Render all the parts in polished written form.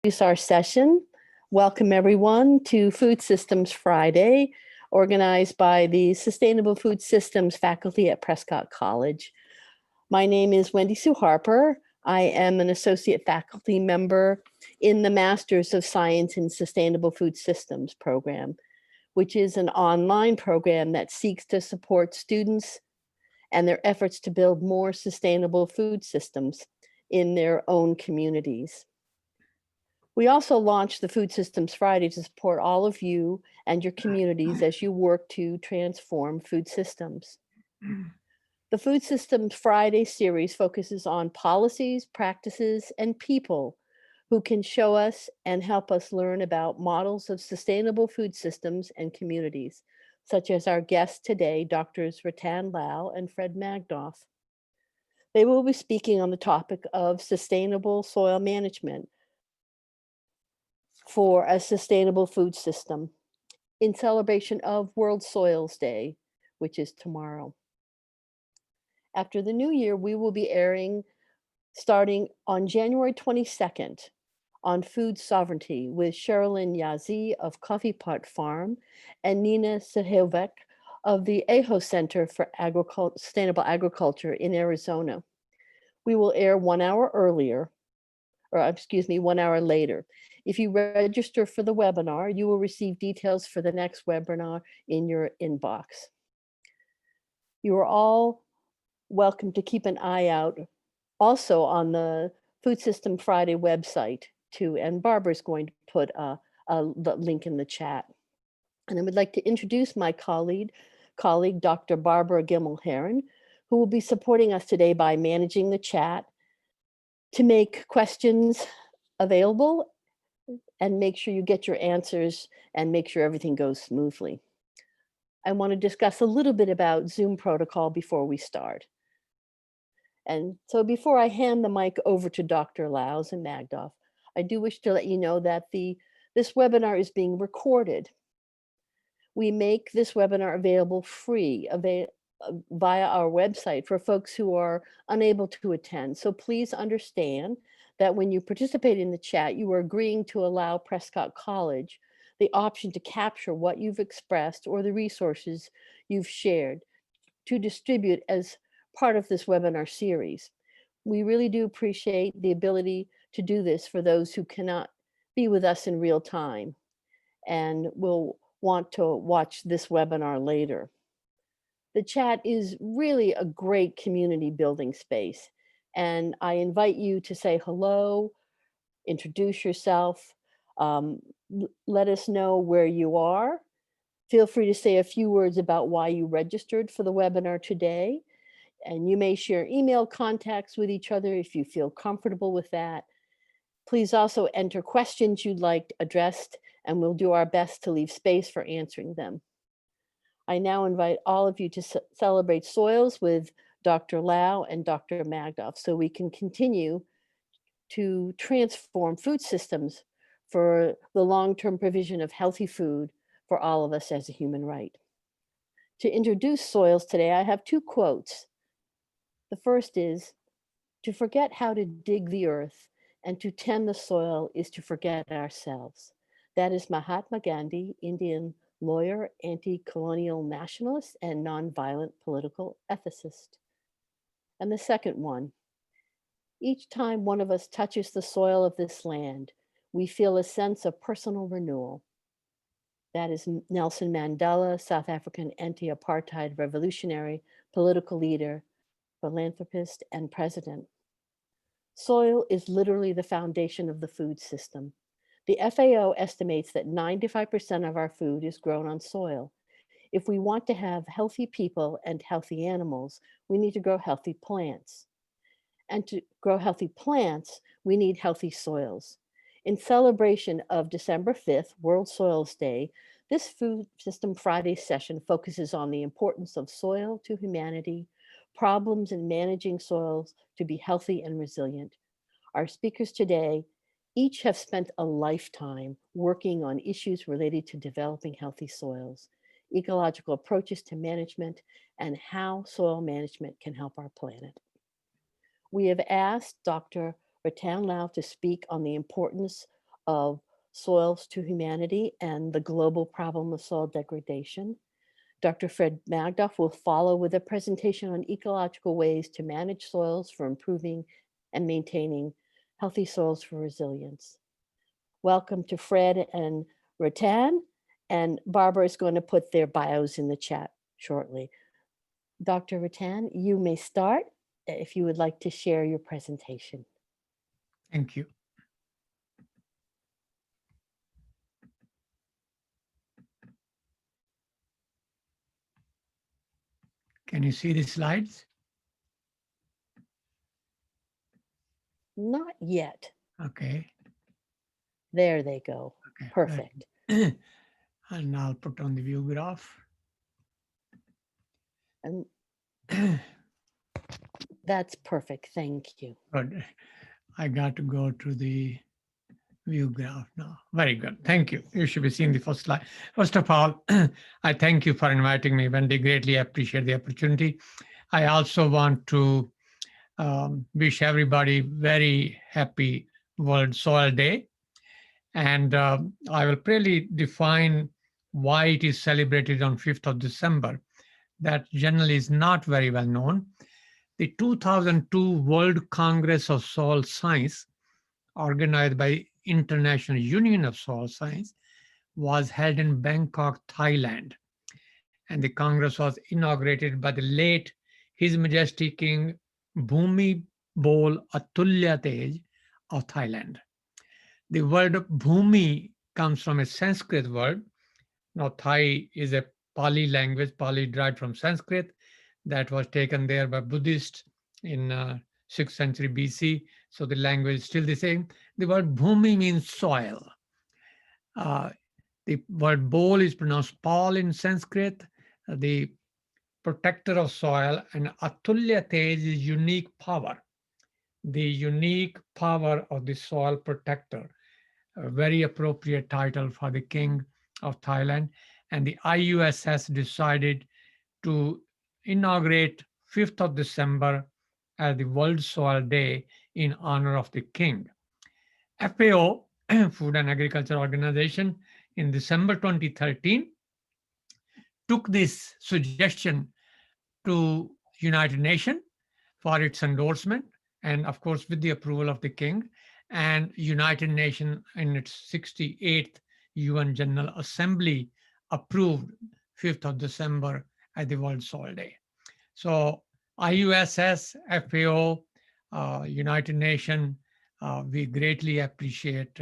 Introduce our session. Welcome everyone to Food Systems Friday, organized by the Sustainable Food Systems faculty at Prescott College. My name is Wendy Sue Harper. I am an associate faculty member in the Masters of Science in Sustainable Food Systems program, which is an online program that seeks to support students and their efforts to build more sustainable food systems in their own communities. We also launched the Food Systems Friday to support all of you and your communities as you work to transform food systems. The Food Systems Friday series focuses on policies, practices, and people who can show us and help us learn about models of sustainable food systems and communities, such as our guests today, Drs. Rattan Lal and Fred Magdoff. They will be speaking on the topic of sustainable soil management for a sustainable food system in celebration of World Soils Day, which is tomorrow. After the new year, we will be airing starting on January 22nd on food sovereignty with Sherilyn Yazi of Coffee Pot Farm and Nina Sehovec of the Ajo Center for Sustainable Agriculture in Arizona. We will air 1 hour earlier, or 1 hour later. If you register for the webinar, you will receive details for the next webinar in your inbox. You are all welcome to keep an eye out also on the Food System Friday website too, and Barbara's going to put the link in the chat. And I would like to introduce my colleague, Dr. Barbara Gimmel-Heron, who will be supporting us today by managing the chat to make questions available and make sure you get your answers and make sure everything goes smoothly. I want to discuss a little bit about Zoom protocol before we start. And so before I hand the mic over to Dr. Laus and Magdoff, I do wish to let you know that this webinar is being recorded. We make this webinar available free via our website for folks who are unable to attend. So please understand that when you participate in the chat, you are agreeing to allow Prescott College the option to capture what you've expressed or the resources you've shared to distribute as part of this webinar series. We really do appreciate the ability to do this for those who cannot be with us in real time and will want to watch this webinar later. The chat is really a great community building space, and I invite you to say hello, introduce yourself, let us know where you are. Feel free to say a few words about why you registered for the webinar today, and you may share email contacts with each other if you feel comfortable with that. Please also enter questions you'd like addressed, and we'll do our best to leave space for answering them. I now invite all of you to celebrate soils with Dr. Lau and Dr. Magdoff so we can continue to transform food systems for the long-term provision of healthy food for all of us as a human right. To introduce soils today, I have two quotes. The first is, "To forget how to dig the earth and to tend the soil is to forget ourselves." That is Mahatma Gandhi, Indian lawyer, anti-colonial nationalist, and nonviolent political ethicist. And the second one, "Each time one of us touches the soil of this land, we feel a sense of personal renewal." That is Nelson Mandela, South African anti-apartheid revolutionary, political leader, philanthropist, and president. Soil is literally the foundation of the food system. The FAO estimates that 95% of our food is grown on soil. If we want to have healthy people and healthy animals, we need to grow healthy plants. And to grow healthy plants, we need healthy soils. In celebration of December 5th, World Soils Day, this Food System Friday session focuses on the importance of soil to humanity, problems in managing soils to be healthy and resilient. Our speakers today each have spent a lifetime working on issues related to developing healthy soils, ecological approaches to management, and how soil management can help our planet. We have asked Dr. Rattan Lal to speak on the importance of Soils to Humanity and the Global Problem of Soil Degradation. Dr. Fred Magdoff will follow with a presentation on ecological ways to manage soils for improving and maintaining healthy soils for resilience. Welcome to Fred and Rattan, and Barbara is going to put their bios in the chat shortly. Dr. Rattan, you may start if you would like to share your presentation. Thank you. Can you see the slides? Not yet. Okay. There they go. Okay. Perfect. And I'll put on the view graph. And that's perfect. Thank you. Good. I got to go to the view graph now. Very good. Thank you. You should be seeing the first slide. First of all, I thank you for inviting me, Wendy. Greatly appreciate the opportunity. I also want to wish everybody very happy World Soil Day. And I will really define why it is celebrated on 5th of December. That generally is not very well known. The 2002 World Congress of Soil Science, organized by International Union of Soil Science, was held in Bangkok, Thailand. And the Congress was inaugurated by the late His Majesty King Bhumi Bol Atulya Tej of Thailand. The word Bhumi comes from a Sanskrit word. Now, Thai is a Pali language. Pali derived from Sanskrit that was taken there by Buddhists in 6th century BC. So the language is still the same. The word Bhumi means soil. The word Bol is pronounced Paul in Sanskrit. The protector of soil, and Atulya Tej is unique power. The unique power of the soil protector. A very appropriate title for the King of Thailand. And the IUSS decided to inaugurate 5th of December as the World Soil Day in honor of the King. FAO, Food and Agriculture Organization, in December 2013, took this suggestion to United Nations for its endorsement, and of course with the approval of the King, and United Nations in its 68th UN General Assembly approved 5th of December as the World Soil Day. So IUSS, FAO, United Nations, we greatly appreciate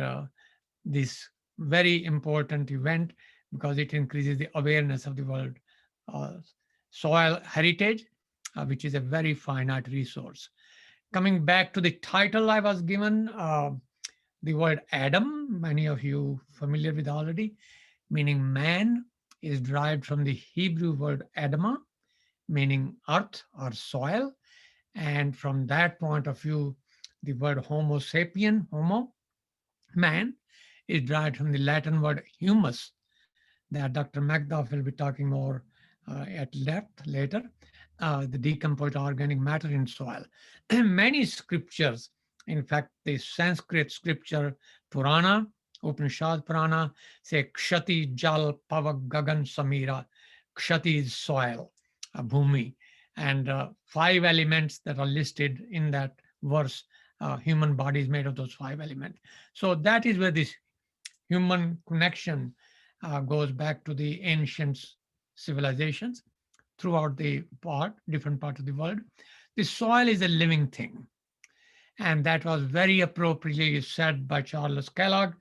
this very important event because it increases the awareness of the world soil heritage, which is a very finite resource. Coming back to the title I was given, the word Adam, many of you familiar with already, meaning man, is derived from the Hebrew word Adamah, meaning earth or soil. And from that point of view, the word Homo sapien, Homo, man, is derived from the Latin word humus, that Dr. Magdoff will be talking more at depth later, the decomposed organic matter in soil. Many scriptures, in fact, the Sanskrit scripture Purana, Upanishad Purana, say Kshati Jal Pavak Gagan Samira. Kshati is soil, bhumi, and 5 elements that are listed in that verse. Human body is made of those 5 elements. So that is where this human connection goes back to the ancient civilizations throughout the different parts of the world. The soil is a living thing. And that was very appropriately said by Charles Kellogg,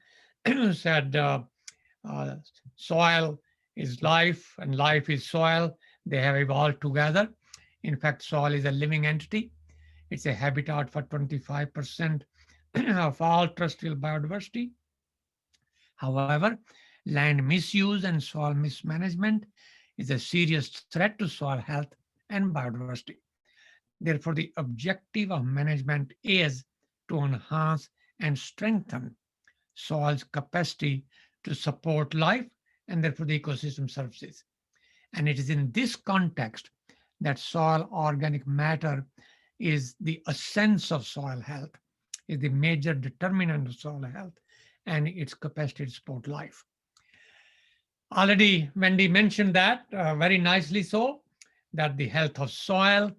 said soil is life and life is soil. They have evolved together. In fact, soil is a living entity. It's a habitat for 25% of all terrestrial biodiversity. However, land misuse and soil mismanagement is a serious threat to soil health and biodiversity. Therefore, the objective of management is to enhance and strengthen soil's capacity to support life and therefore the ecosystem services. And it is in this context that soil organic matter is the essence of soil health, is the major determinant of soil health, and its capacity to support life. Already Wendy mentioned that very nicely so, that the health of soil,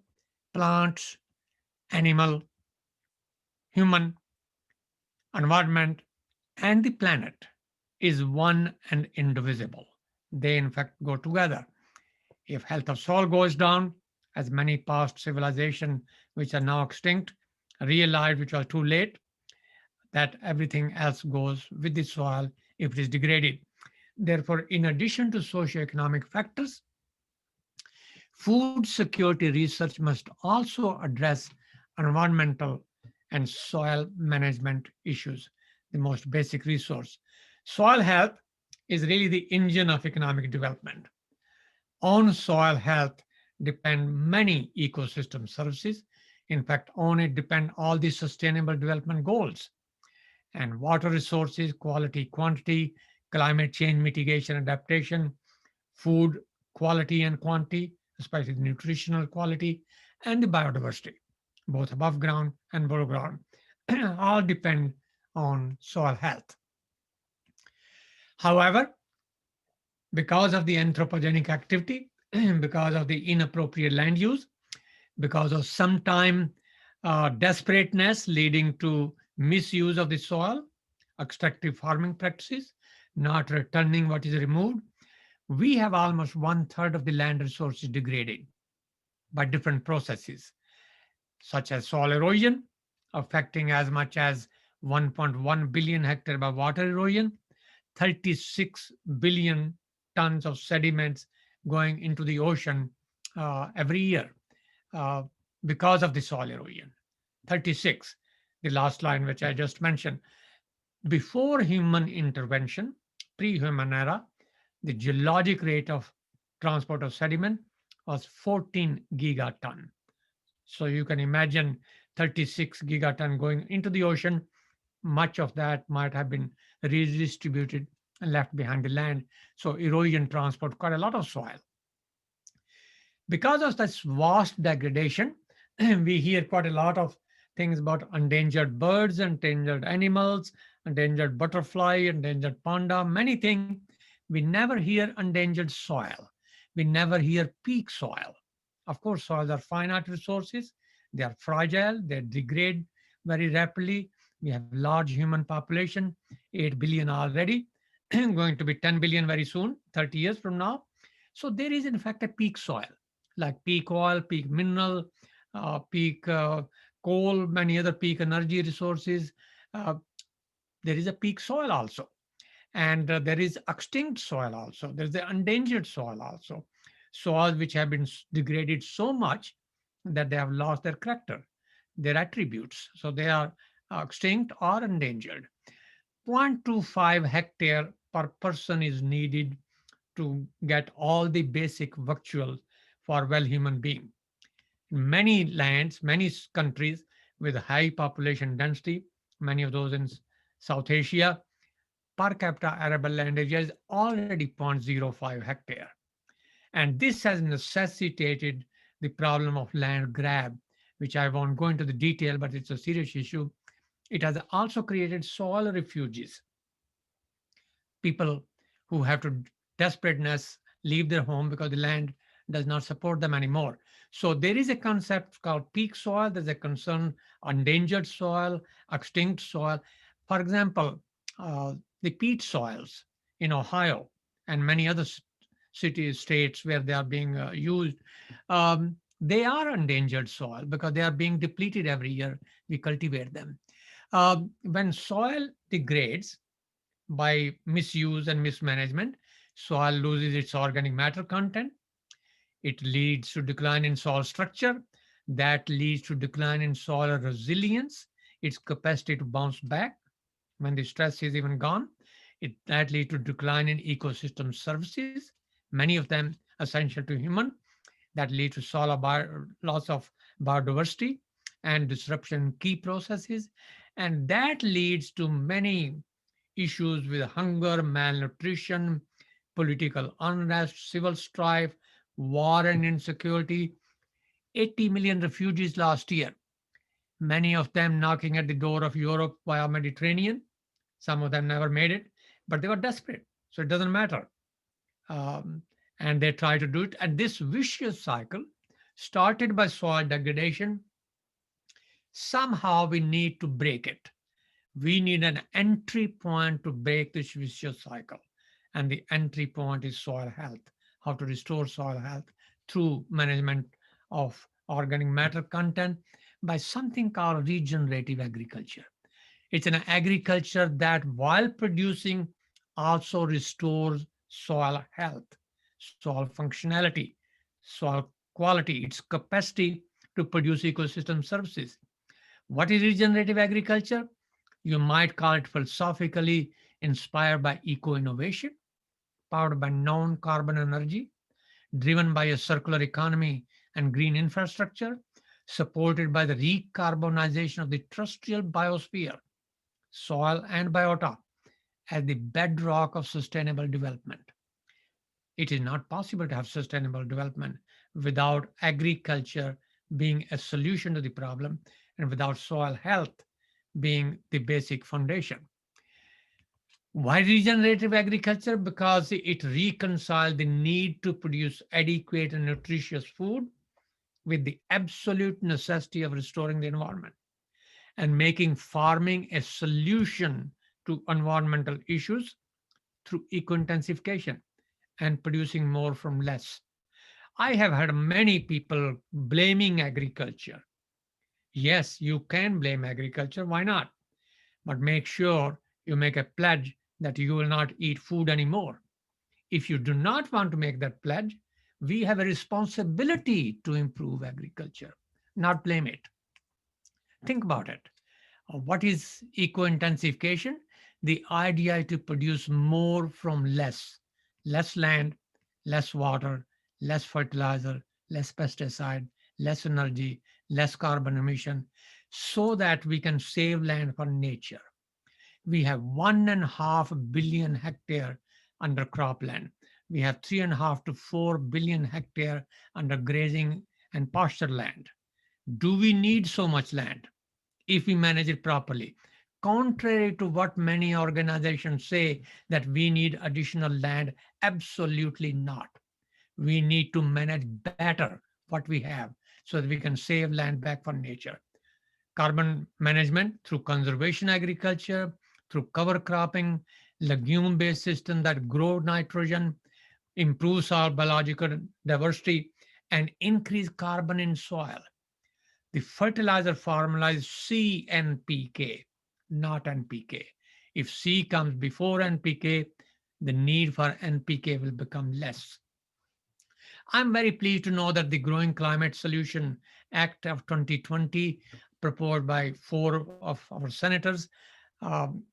plants, animal, human, environment, and the planet is one and indivisible. They, in fact, go together. If health of soil goes down, as many past civilizations which are now extinct realized, which was too late, that everything else goes with the soil if it is degraded. Therefore, in addition to socioeconomic factors, food security research must also address environmental and soil management issues, the most basic resource. Soil health is really the engine of economic development. On soil health depend many ecosystem services. In fact, on it depend all the sustainable development goals and water resources, quality, quantity, climate change mitigation, adaptation, food quality and quantity, especially the nutritional quality, and the biodiversity, both above ground and below ground, all depend on soil health. However, because of the anthropogenic activity, because of the inappropriate land use, because of sometime desperateness leading to misuse of the soil, extractive farming practices, not returning what is removed, we have almost one third of the land resources degraded by different processes, such as soil erosion, affecting as much as 1.1 billion hectare by water erosion, 36 billion tons of sediments going into the ocean every year uh, because of the soil erosion. 36, the last line which I just mentioned. Before human intervention, pre-human era, the geologic rate of transport of sediment was 14 gigaton. So you can imagine 36 gigaton going into the ocean. Much of that might have been redistributed and left behind the land. So erosion transport quite a lot of soil. Because of this vast degradation, we hear quite a lot of things about endangered birds, endangered animals, endangered butterfly, endangered panda, many things. We never hear endangered soil. We never hear peak soil. Of course, soils are finite resources. They are fragile. They degrade very rapidly. We have large human population, 8 billion already, going to be 10 billion very soon, 30 years from now. So there is in fact a peak soil, like peak oil, peak mineral, peak coal, many other peak energy resources. Uh, there is a peak soil also. And there is extinct soil also. There's the endangered soil also. Soils which have been degraded so much that they have lost their character, their attributes. So they are extinct or endangered. 0.25 hectare per person is needed to get all the basic virtuals for well human being. Many lands, many countries with high population density, many of those in South Asia, per capita arable land area is already 0.05 hectare. And this has necessitated the problem of land grab, which I won't go into the detail, but it's a serious issue. It has also created soil refugees, people who have to desperateness leave their home because the land does not support them anymore. So there is a concept called peak soil. There's a concern endangered soil, extinct soil. For example, the peat soils in Ohio and many other cities, states where they are being used, they are endangered soil because they are being depleted every year. We cultivate them. When soil degrades, by misuse and mismanagement, soil loses its organic matter content. It leads to decline in soil structure. That leads to decline in soil resilience, its capacity to bounce back when the stress is even gone. That leads to decline in ecosystem services, many of them essential to human. That leads to soil loss of biodiversity and disruption in key processes. And that leads to many issues with hunger, malnutrition, political unrest, civil strife, war and insecurity. 80 million refugees last year, many of them knocking at the door of Europe via Mediterranean. Some of them never made it, but they were desperate. So it doesn't matter. Um, and they try to do it. And this vicious cycle, started by soil degradation, somehow we need to break it. We need an entry point to break this vicious cycle. And the entry point is soil health, how to restore soil health through management of organic matter content by something called regenerative agriculture. It's an agriculture that, while producing, also restores soil health, soil functionality, soil quality, its capacity to produce ecosystem services. What is regenerative agriculture? You might call it philosophically inspired by eco innovation, powered by non carbon energy, driven by a circular economy and green infrastructure, supported by the recarbonization of the terrestrial biosphere, soil, and biota as the bedrock of sustainable development. It is not possible to have sustainable development without agriculture being a solution to the problem and without soil health being the basic foundation. Why regenerative agriculture? Because it reconciles the need to produce adequate and nutritious food with the absolute necessity of restoring the environment and making farming a solution to environmental issues through eco-intensification and producing more from less. I have heard many people blaming agriculture. Yes, you can blame agriculture. Why not? But make sure you make a pledge that you will not eat food anymore. If you do not want to make that pledge, we have a responsibility to improve agriculture, not blame it. Think about it. What is eco intensification? The idea is to produce more from less land, less water, less fertilizer, less pesticide, less energy, less carbon emission, so that we can save land for nature. We have 1.5 billion hectare under cropland. We have 3.5 to 4 billion hectare under grazing and pasture land. Do we need so much land if we manage it properly? Contrary to what many organizations say that we need additional land, absolutely not. We need to manage better what we have so that we can save land back for nature. Carbon management through conservation agriculture, through cover cropping, legume-based systems that grow nitrogen, improves our biological diversity, and increase carbon in soil. The fertilizer formula is CNPK, not NPK. If C comes before NPK, the need for NPK will become less. I'm very pleased to know that the Growing Climate Solution Act of 2020, proposed by 4 of our senators, um,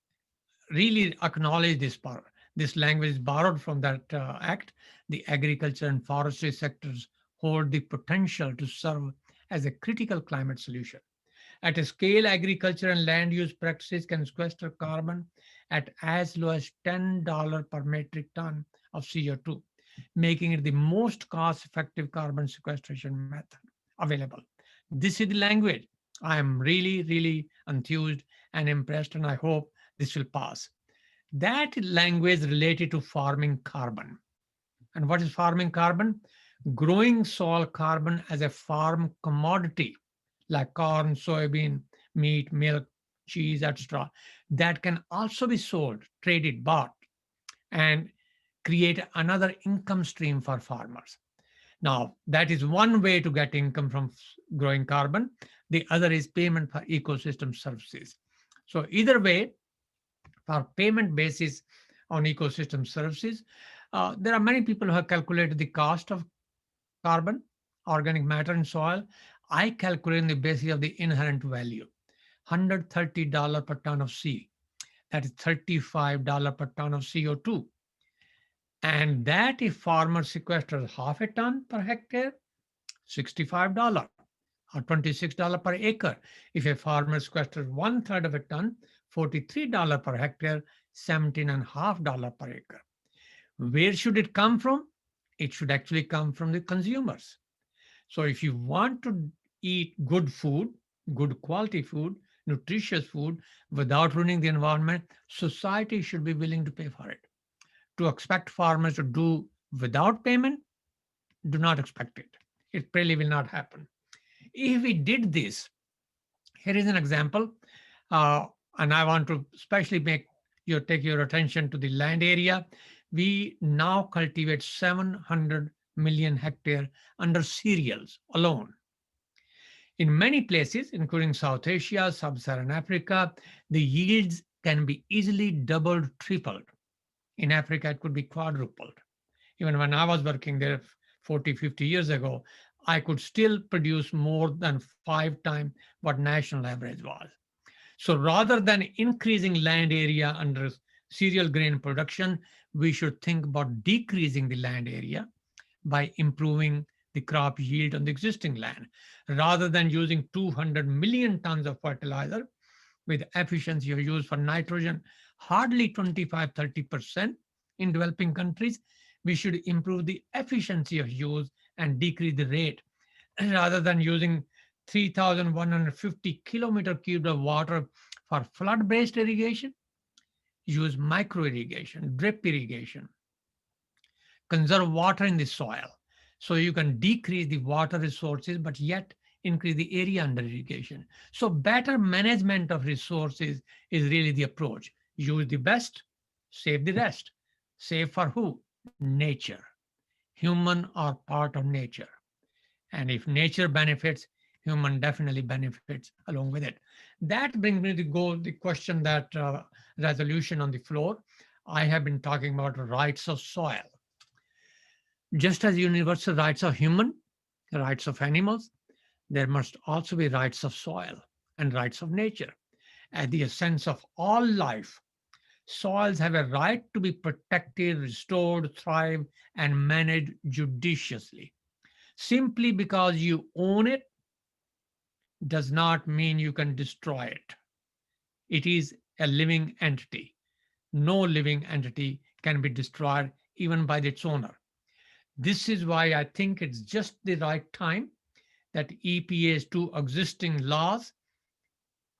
really acknowledge this power. This language is borrowed from that act. The agriculture and forestry sectors hold the potential to serve as a critical climate solution. At a scale, agriculture and land use practices can sequester carbon at as low as $10 per metric ton of CO2, making it the most cost-effective carbon sequestration method available. This is the language. I am really enthused and impressed, and I hope this will pass. That language related to farming carbon. And what is farming carbon? Growing soil carbon as a farm commodity like corn, soybean, meat, milk, cheese, etc., that can also be sold, traded, bought, and create another income stream for farmers. Now, that is one way to get income from growing carbon. The other is payment for ecosystem services. So either way, for payment basis on ecosystem services, there are many people who have calculated the cost of carbon, organic matter in soil. I calculate on the basis of the inherent value, $130 per ton of C. That is $35 per ton of CO2. And that if farmer sequesters half a ton per hectare, $65 or $26 per acre. If a farmer sequesters 1/3 of a ton, $43 per hectare, $17.50 per acre. Where should it come from? It should actually come from the consumers. So if you want to eat good food, good quality food, nutritious food without ruining the environment, society should be willing to pay for it. To expect farmers to do without payment, do not expect it. It really will not happen. If we did this, here is an example, and I want to especially take your attention to the land area. We now cultivate 700 million hectare under cereals alone. In many places, including South Asia, Sub-Saharan Africa, the yields can be easily doubled, tripled. In Africa, it could be quadrupled. Even when I was working there 40, 50 years ago, I could still produce more than 5 times what national average was. So rather than increasing land area under cereal grain production, we should think about decreasing the land area by improving the crop yield on the existing land. Rather than using 200 million tons of fertilizer with efficiency of use for nitrogen, hardly 25-30% in developing countries, we should improve the efficiency of use and decrease the rate. Rather than using 3,150 kilometer cubed of water for flood-based irrigation, use micro irrigation, drip irrigation. Conserve water in the soil so you can decrease the water resources, but yet increase the area under irrigation. So better management of resources is really the approach. Use the best, save the rest. Save for who? Nature. Human are part of nature. And if nature benefits, human definitely benefits along with it. That brings me to the question that resolution on the floor. I have been talking about rights of soil. Just as universal rights of human, rights of animals, there must also be rights of soil and rights of nature. At the essence of all life, soils have a right to be protected, restored, thrive, and managed judiciously. Simply because you own it does not mean you can destroy it. It is a living entity. No living entity can be destroyed even by its owner. This is why I think it's just the right time that EPA's 2 existing laws,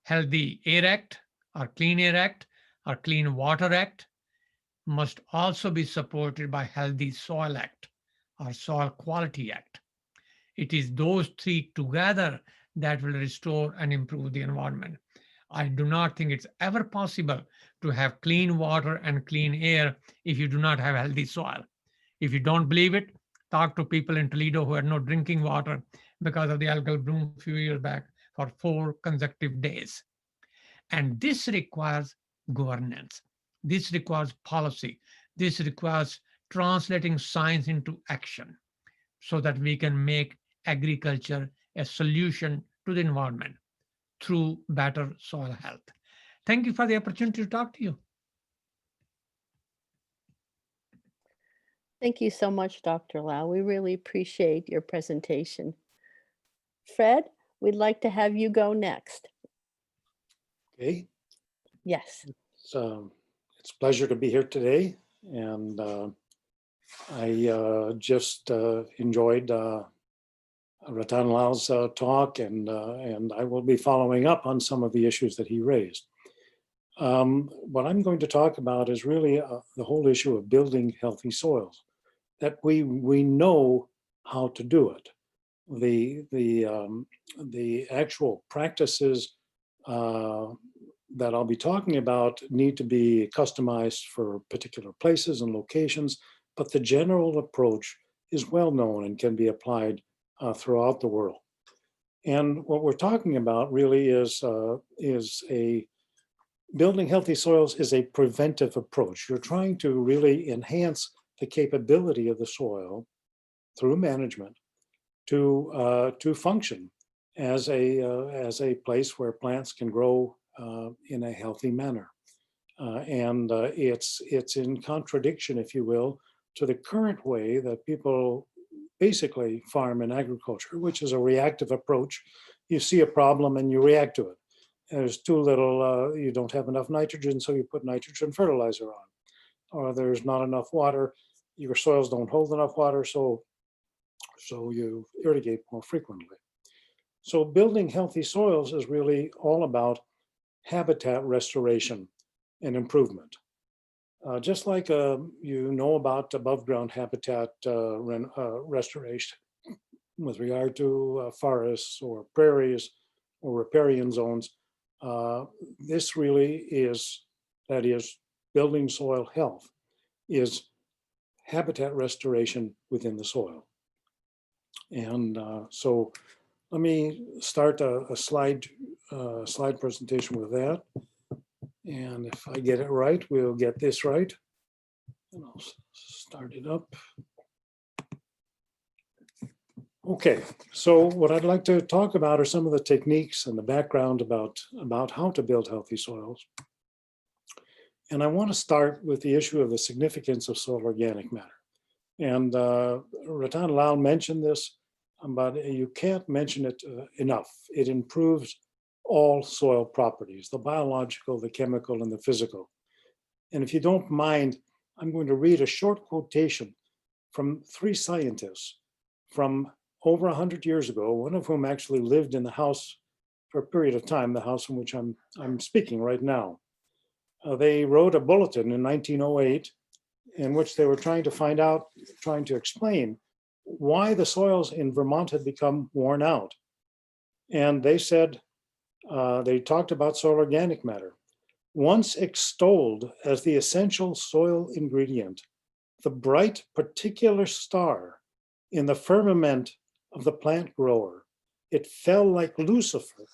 Healthy Air Act or Clean Air Act or Clean Water Act, must also be supported by Healthy Soil Act or Soil Quality Act. It is those 3 together that will restore and improve the environment. I do not think it's ever possible to have clean water and clean air if you do not have healthy soil. If you don't believe it, talk to people in Toledo who had no drinking water because of the algal bloom a few years back for 4 consecutive days. And this requires governance. This requires policy. This requires translating science into action so that we can make agriculture a solution to the environment through better soil health. Thank you for the opportunity to talk to you. Thank you so much, Dr. Lau. We really appreciate your presentation. Fred, we'd like to have you go next. Okay. Yes. It's a pleasure to be here today, and I just enjoyed Rattan Lal's talk, and I will be following up on some of the issues that he raised. What I'm going to talk about is really the whole issue of building healthy soils, that we know how to do it. The actual practices that I'll be talking about need to be customized for particular places and locations, but the general approach is well known and can be applied throughout the world. And what we're talking about really is building healthy soils is a preventive approach. You're trying to really enhance the capability of the soil through management to function as a place where plants can grow in a healthy manner. And it's in contradiction, if you will, to the current way that people basically farm in agriculture, which is a reactive approach. You see a problem and you react to it. There's too little, you don't have enough nitrogen, so you put nitrogen fertilizer on. Or there's not enough water, your soils don't hold enough water, so you irrigate more frequently. So building healthy soils is really all about habitat restoration and improvement. Just like you know about above ground habitat restoration with regard to forests or prairies or riparian zones, this really is, that is, building soil health, is habitat restoration within the soil. And so let me start a slide presentation with that. And if I get it right, we'll get this right. And I'll start it up. Okay, so what I'd like to talk about are some of the techniques and the background about how to build healthy soils. And I want to start with the issue of the significance of soil organic matter. And Rattan Lal mentioned this, but you can't mention it enough. It improves all soil properties, the biological, the chemical, and the physical. And if you don't mind, I'm going to read a short quotation from 3 scientists from over 100 years ago, one of whom actually lived in the house for a period of time, the house in which I'm speaking right now. They wrote a bulletin in 1908 in which they were trying to explain why the soils in Vermont had become worn out. And they said, they talked about soil organic matter. Once extolled as the essential soil ingredient, the bright particular star in the firmament of the plant grower, it fell like Lucifer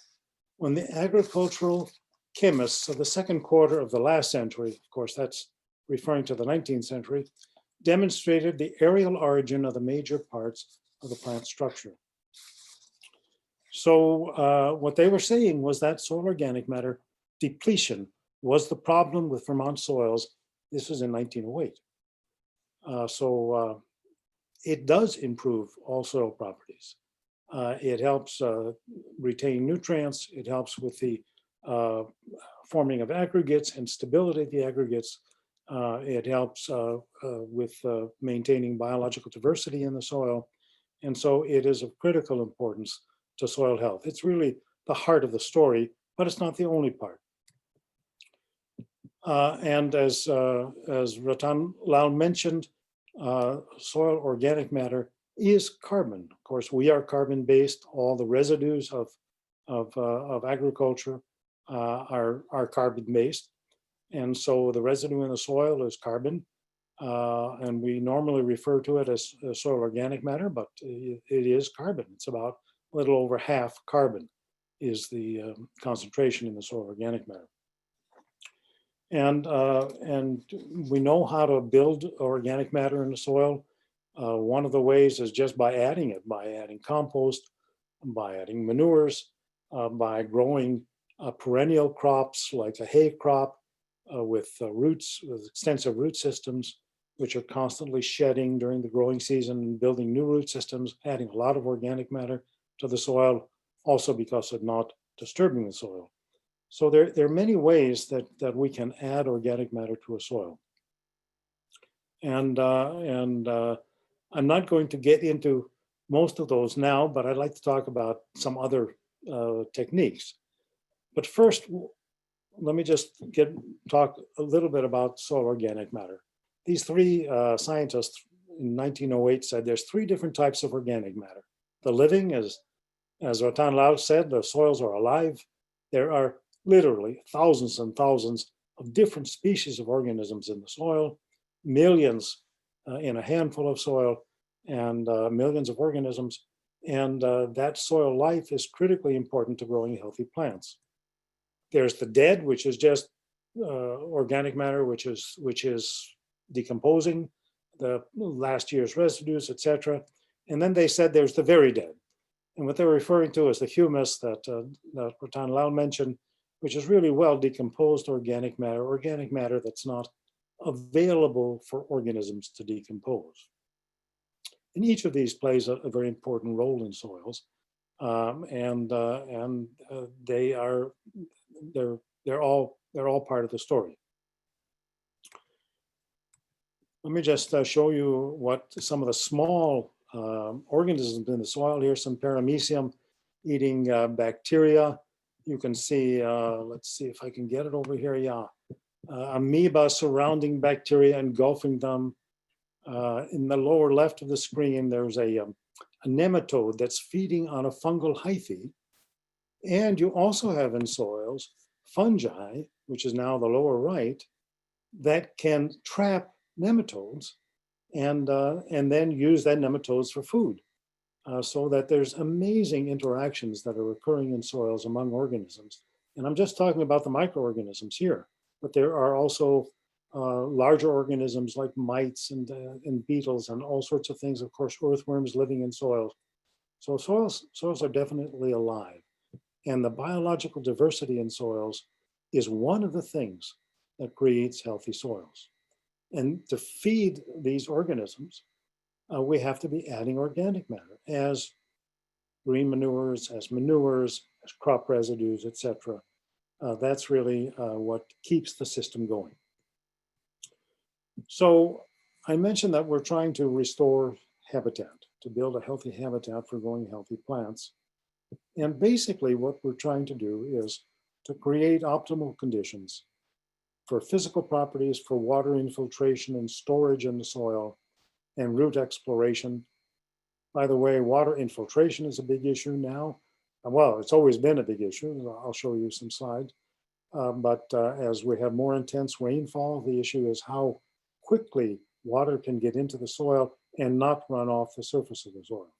when the agricultural chemists of the second quarter of the last century, of course that's referring to the 19th century, demonstrated the aerial origin of the major parts of the plant structure. So what they were saying was that soil organic matter depletion was the problem with Vermont soils. This was in 1908. So it does improve all soil properties. It helps retain nutrients. It helps with the forming of aggregates and stability of the aggregates. It helps with maintaining biological diversity in the soil. And so it is of critical importance to soil health. It's really the heart of the story, but it's not the only part. And as Rattan Lal mentioned, soil organic matter is carbon. Of course, we are carbon-based. All the residues of agriculture are carbon-based. And so the residue in the soil is carbon. And we normally refer to it as soil organic matter, but it is carbon. It's about a little over half carbon is the concentration in the soil organic matter. And we know how to build organic matter in the soil. One of the ways is just by adding it, by adding compost, by adding manures, by growing perennial crops like a hay crop with roots, with extensive root systems, which are constantly shedding during the growing season and building new root systems, adding a lot of organic matter to the soil, also because of not disturbing the soil. So there are many ways that we can add organic matter to a soil. And I'm not going to get into most of those now, but I'd like to talk about some other techniques. But first, let me just talk a little bit about soil organic matter. These 3 scientists in 1908 said there's 3 different types of organic matter. The living, as Rattan Lal said, the soils are alive. There are literally thousands and thousands of different species of organisms in the soil, millions in a handful of soil, and millions of organisms. And that soil life is critically important to growing healthy plants. There's the dead, which is just organic matter, which is decomposing, the last year's residues, etc. And then they said there's the very dead. And what they're referring to is the humus that Rattan Lal mentioned, which is really well decomposed organic matter that's not available for organisms to decompose. And each of these plays a very important role in soils, and they're all part of the story. Let me just show you what some of the small organisms in the soil. Here's some paramecium eating bacteria you can see, let's see if I can get it over here. Yeah. Amoeba surrounding bacteria, engulfing them. In the lower left of the screen, there's a nematode that's feeding on a fungal hyphae. And you also have in soils fungi, which is now the lower right, that can trap nematodes and then use that nematodes for food. So that there's amazing interactions that are occurring in soils among organisms. And I'm just talking about the microorganisms here, but there are also larger organisms like mites and beetles and all sorts of things. Of course, earthworms living in soils. So soils are definitely alive. And the biological diversity in soils is one of the things that creates healthy soils. And to feed these organisms, we have to be adding organic matter as green manures, as crop residues, etc. That's really what keeps the system going. So I mentioned that we're trying to restore habitat, to build a healthy habitat for growing healthy plants. And basically what we're trying to do is to create optimal conditions for physical properties, for water infiltration and storage in the soil, and root exploration. By the way, water infiltration is a big issue now. Well, it's always been a big issue. I'll show you some slides. But as we have more intense rainfall, the issue is how quickly water can get into the soil and not run off the surface of the soil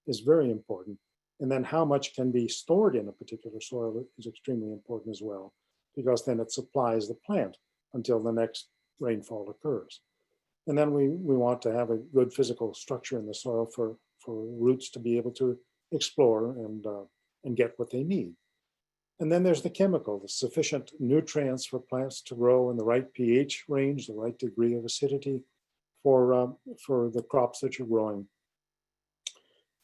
is very important. And then how much can be stored in a particular soil is extremely important as well, because then it supplies the plant until the next rainfall occurs. And then we want to have a good physical structure in the soil for roots to be able to explore and get what they need. And then there's the chemical, the sufficient nutrients for plants to grow in the right pH range, the right degree of acidity for the crops that you're growing.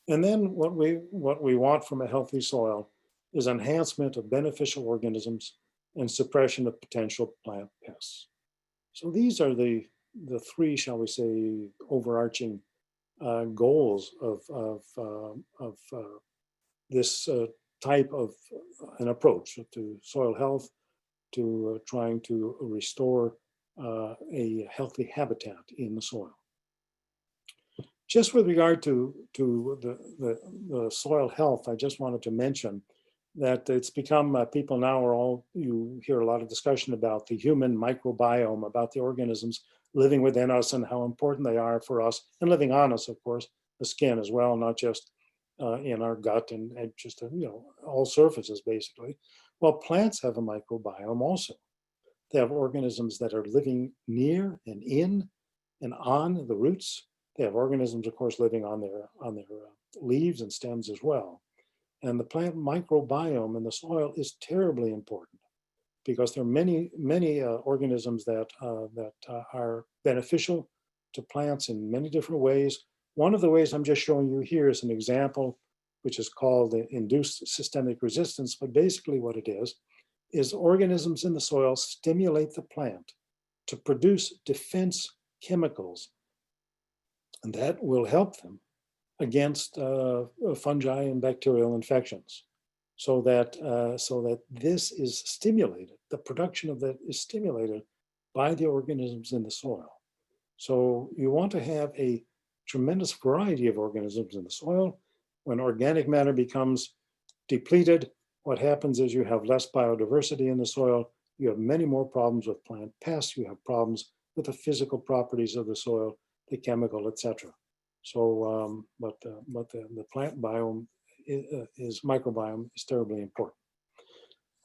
And then what we want from a healthy soil is enhancement of beneficial organisms and suppression of potential plant pests. So these are the three, shall we say, overarching goals of this type of an approach to soil health, to trying to restore a healthy habitat in the soil. Just with regard to the soil health, I just wanted to mention that it's become, people now are all, you hear a lot of discussion about the human microbiome, about the organisms living within us and how important they are for us, and living on us, of course, the skin as well, not just in our gut and just, all surfaces basically. Well, plants have a microbiome also. They have organisms that are living near and in and on the roots. They have organisms, of course, living on their leaves and stems as well. And the plant microbiome in the soil is terribly important because there are many organisms that are beneficial to plants in many different ways. One of the ways I'm just showing you here is an example, which is called the induced systemic resistance. But basically what it is organisms in the soil stimulate the plant to produce defense chemicals, and that will help them against fungi and bacterial infections, so that this is stimulated. The production of that is stimulated by the organisms in the soil. So you want to have a tremendous variety of organisms in the soil. When organic matter becomes depleted, what happens is you have less biodiversity in the soil. You have many more problems with plant pests. You have problems with the physical properties of the soil, the chemical, etc. So, but the plant biome microbiome is terribly important.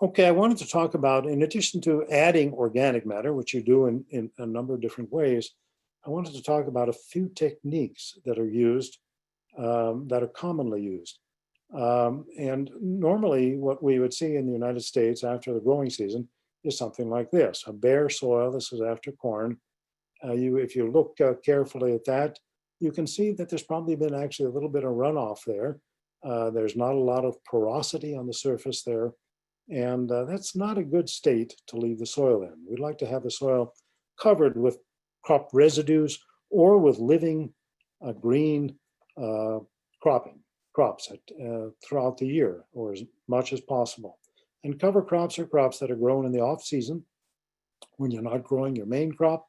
Okay, I wanted to talk about, in addition to adding organic matter, which you do in a number of different ways, I wanted to talk about a few techniques that are used, that are commonly used. And normally what we would see in the United States after the growing season is something like this: a bare soil. This is after corn. If you look carefully at that, you can see that there's probably been actually a little bit of runoff there. There's not a lot of porosity on the surface there. And that's not a good state to leave the soil in. We'd like to have the soil covered with crop residues or with living green crops throughout the year, or as much as possible. And cover crops are crops that are grown in the off season when you're not growing your main crop.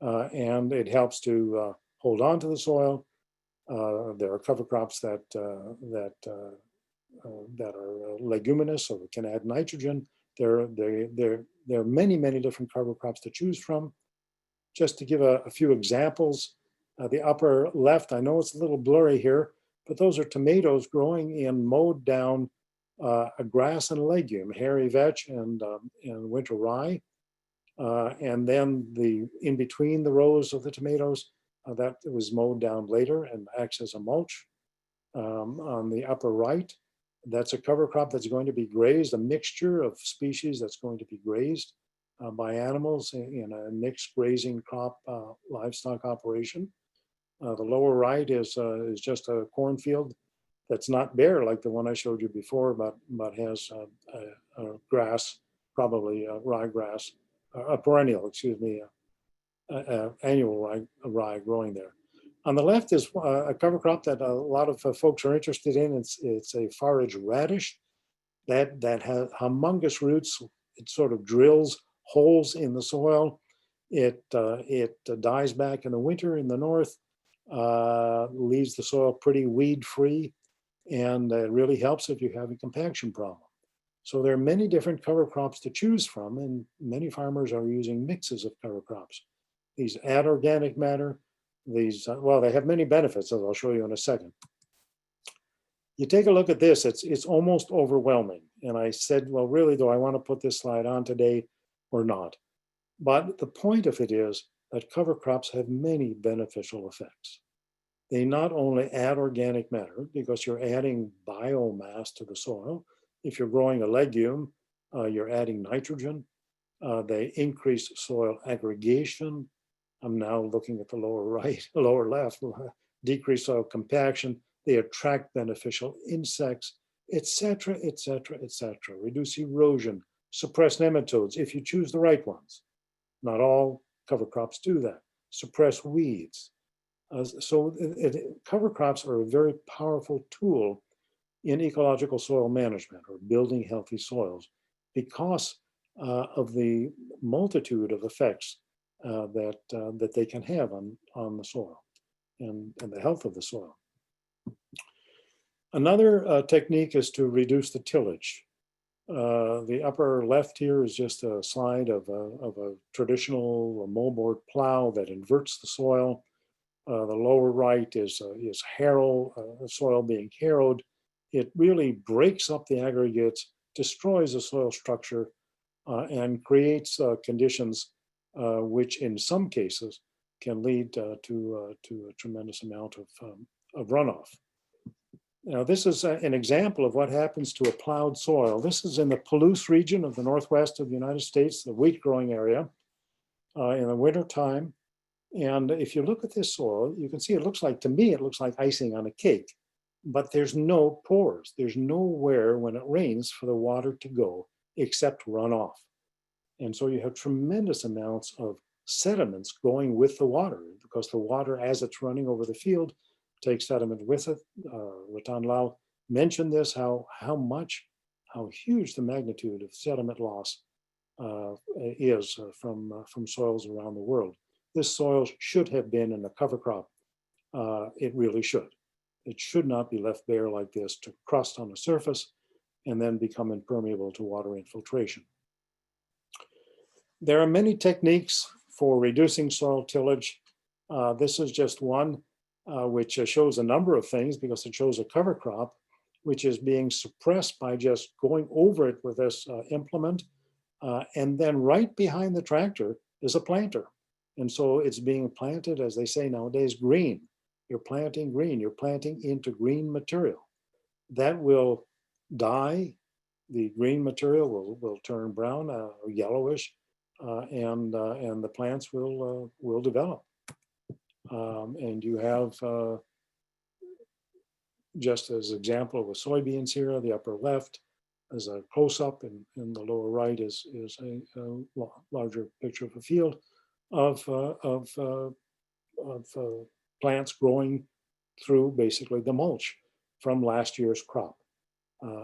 And it helps to hold on to the soil. There are cover crops that are leguminous, so can add nitrogen. There are many, many different cover crops to choose from. Just to give a few examples, the upper left, I know it's a little blurry here, but those are tomatoes growing in mowed down a grass and a legume, hairy vetch and winter rye. And then in between the rows of the tomatoes, that was mowed down later and acts as a mulch. On the upper right, that's a cover crop that's going to be grazed, a mixture of species that's going to be grazed by animals in a mixed grazing crop livestock operation. The lower right is just a cornfield that's not bare like the one I showed you before, but has a grass, probably ryegrass, a perennial, excuse me, annual rye growing there. On the left is a cover crop that a lot of folks are interested in. It's a forage radish that has humongous roots. It sort of drills holes in the soil. It dies back in the winter in the north, leaves the soil pretty weed free, and it really helps if you have a compaction problem. So there are many different cover crops to choose from, and many farmers are using mixes of cover crops. These add organic matter. These, well, they have many benefits, as I'll show you in a second. You take a look at this, it's almost overwhelming. And I said, well, really, do I want to put this slide on today or not? But the point of it is that cover crops have many beneficial effects. They not only add organic matter because you're adding biomass to the soil. If you're growing a legume, you're adding nitrogen. They increase soil aggregation. I'm now looking at the lower right, lower left, decrease soil compaction. They attract beneficial insects, etc., etc., etc. Reduce erosion, suppress nematodes if you choose the right ones. Not all cover crops do that. Suppress weeds. Cover crops are a very powerful tool in ecological soil management or building healthy soils because of the multitude of effects that they can have on the soil and the health of the soil. Another technique is to reduce the tillage. The upper left here is just a slide of a traditional moldboard plow that inverts the soil. The lower right is harrow, soil being harrowed. It really breaks up the aggregates, destroys the soil structure, and creates conditions which in some cases can lead to a tremendous amount of runoff. Now, this is an example of what happens to a plowed soil. This is in the Palouse region of the northwest of the United States, the wheat growing area, in the winter time. And if you look at this soil, you can see to me, it looks like icing on a cake, but there's no pores. There's nowhere when it rains for the water to go except runoff. And so you have tremendous amounts of sediments going with the water because the water, as it's running over the field, takes sediment with it. Rattan Lal mentioned this, how huge the magnitude of sediment loss is from soils around the world. This soil should have been in a cover crop. It really should. It should not be left bare like this to crust on the surface and then become impermeable to water infiltration. There are many techniques for reducing soil tillage. This is just one which shows a number of things because it shows a cover crop which is being suppressed by just going over it with this implement. And then right behind the tractor is a planter. And so it's being planted, as they say nowadays, green. You're planting green. You're planting into green material. That will die. The green material will turn brown or yellowish, and the plants will develop. And you have, just as an example with soybeans here, the upper left as a close-up, and the lower right is a larger picture of a field of plants growing through basically the mulch from last year's crop.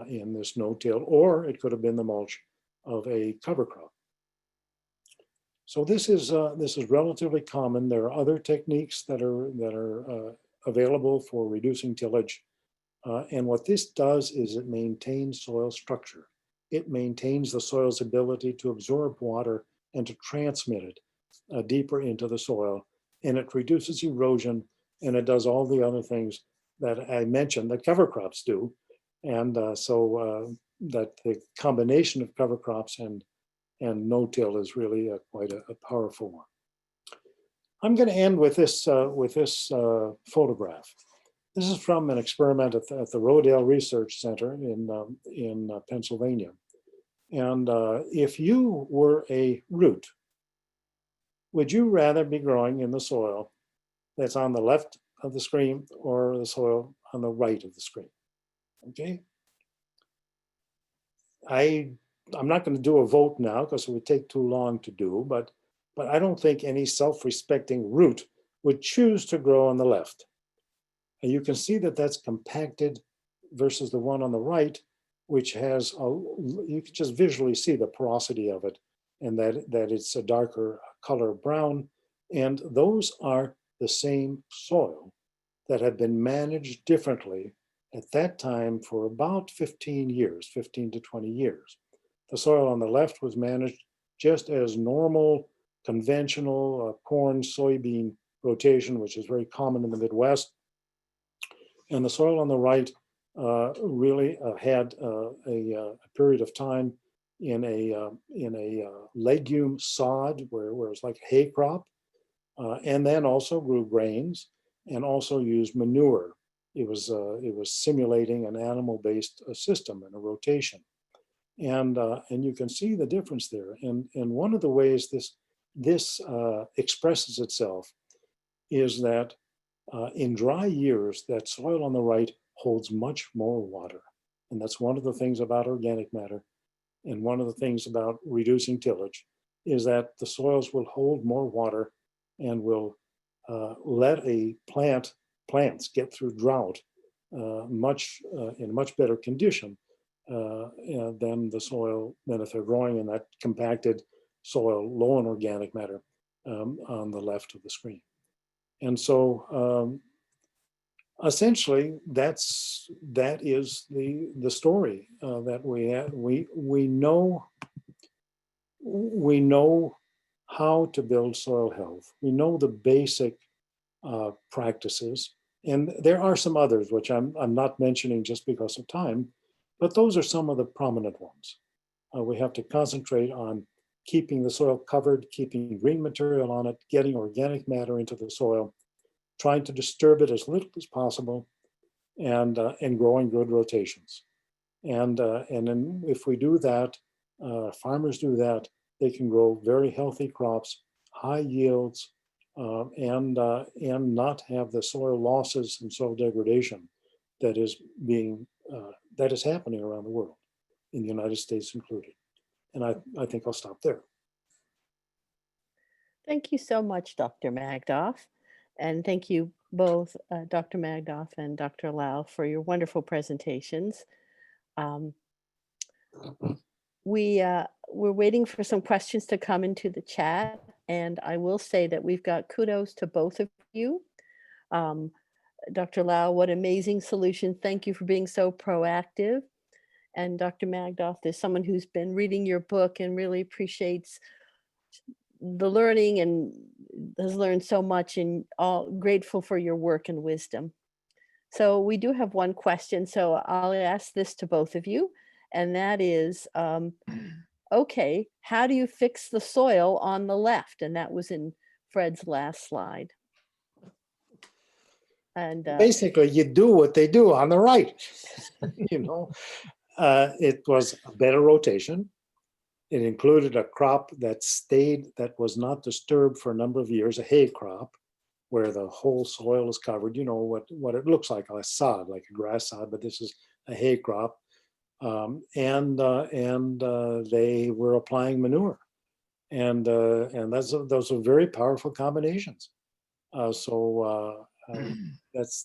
in this no-till, or it could have been the mulch of a cover crop. So this is relatively common. There are other techniques that are available for reducing tillage, and what this does is it maintains soil structure. It maintains the soil's ability to absorb water and to transmit it deeper into the soil, and it reduces erosion, and it does all the other things that I mentioned that cover crops do. And so that the combination of cover crops and no-till is really quite a powerful one. I'm going to end with this photograph. This is from an experiment at the Rodale Research Center in Pennsylvania. And if you were a root, would you rather be growing in the soil that's on the left of the screen or the soil on the right of the screen? Okay. I'm not going to do a vote now because it would take too long to do, but I don't think any self-respecting root would choose to grow on the left. And you can see that that's compacted versus the one on the right, which has, you can just visually see the porosity of it, and that it's a darker color brown. And those are the same soil that had been managed differently at that time for about 15 to 20 years. The soil on the left was managed just as normal, conventional corn, soybean rotation, which is very common in the Midwest. And the soil on the right really had a period of time in a legume sod where it was like a hay crop, and then also grew grains and also used manure. It was simulating an animal-based system and a rotation, and you can see the difference there. And one of the ways this expresses itself is that in dry years, that soil on the right holds much more water. And that's one of the things about organic matter. And one of the things about reducing tillage is that the soils will hold more water and will let plants get through drought in much better condition than if they're growing in that compacted soil, low in organic matter on the left of the screen. And so essentially that is the story that we have. We know how to build soil health. We know the basic practices, and there are some others which I'm not mentioning just because of time, but those are some of the prominent ones. We have to concentrate on keeping the soil covered, keeping green material on it, getting organic matter into the soil, trying to disturb it as little as possible, and growing good rotations. And then if we do that, farmers do that, they can grow very healthy crops, high yields, and not have the soil losses and soil degradation that is happening around the world, in the United States included. And I think I'll stop there. Thank you so much, Dr. Magdoff. And thank you both, Dr. Magdoff and Dr. Lal, for your wonderful presentations. We're waiting for some questions to come into the chat. And I will say that we've got kudos to both of you. Dr. Lal, what amazing solution. Thank you for being so proactive. And Dr. Magdoff, there's someone who's been reading your book and really appreciates the learning and has learned so much, and all grateful for your work and wisdom. So we do have one question. So I'll ask this to both of you. And that is, okay, how do you fix the soil on the left? And that was in Fred's last slide. And basically, you do what they do on the right. It was a better rotation. It included a crop that was not disturbed for a number of years, a hay crop, where the whole soil is covered. You know what it looks like, a sod, like a grass sod, but this is a hay crop. And they were applying manure, and those are very powerful combinations.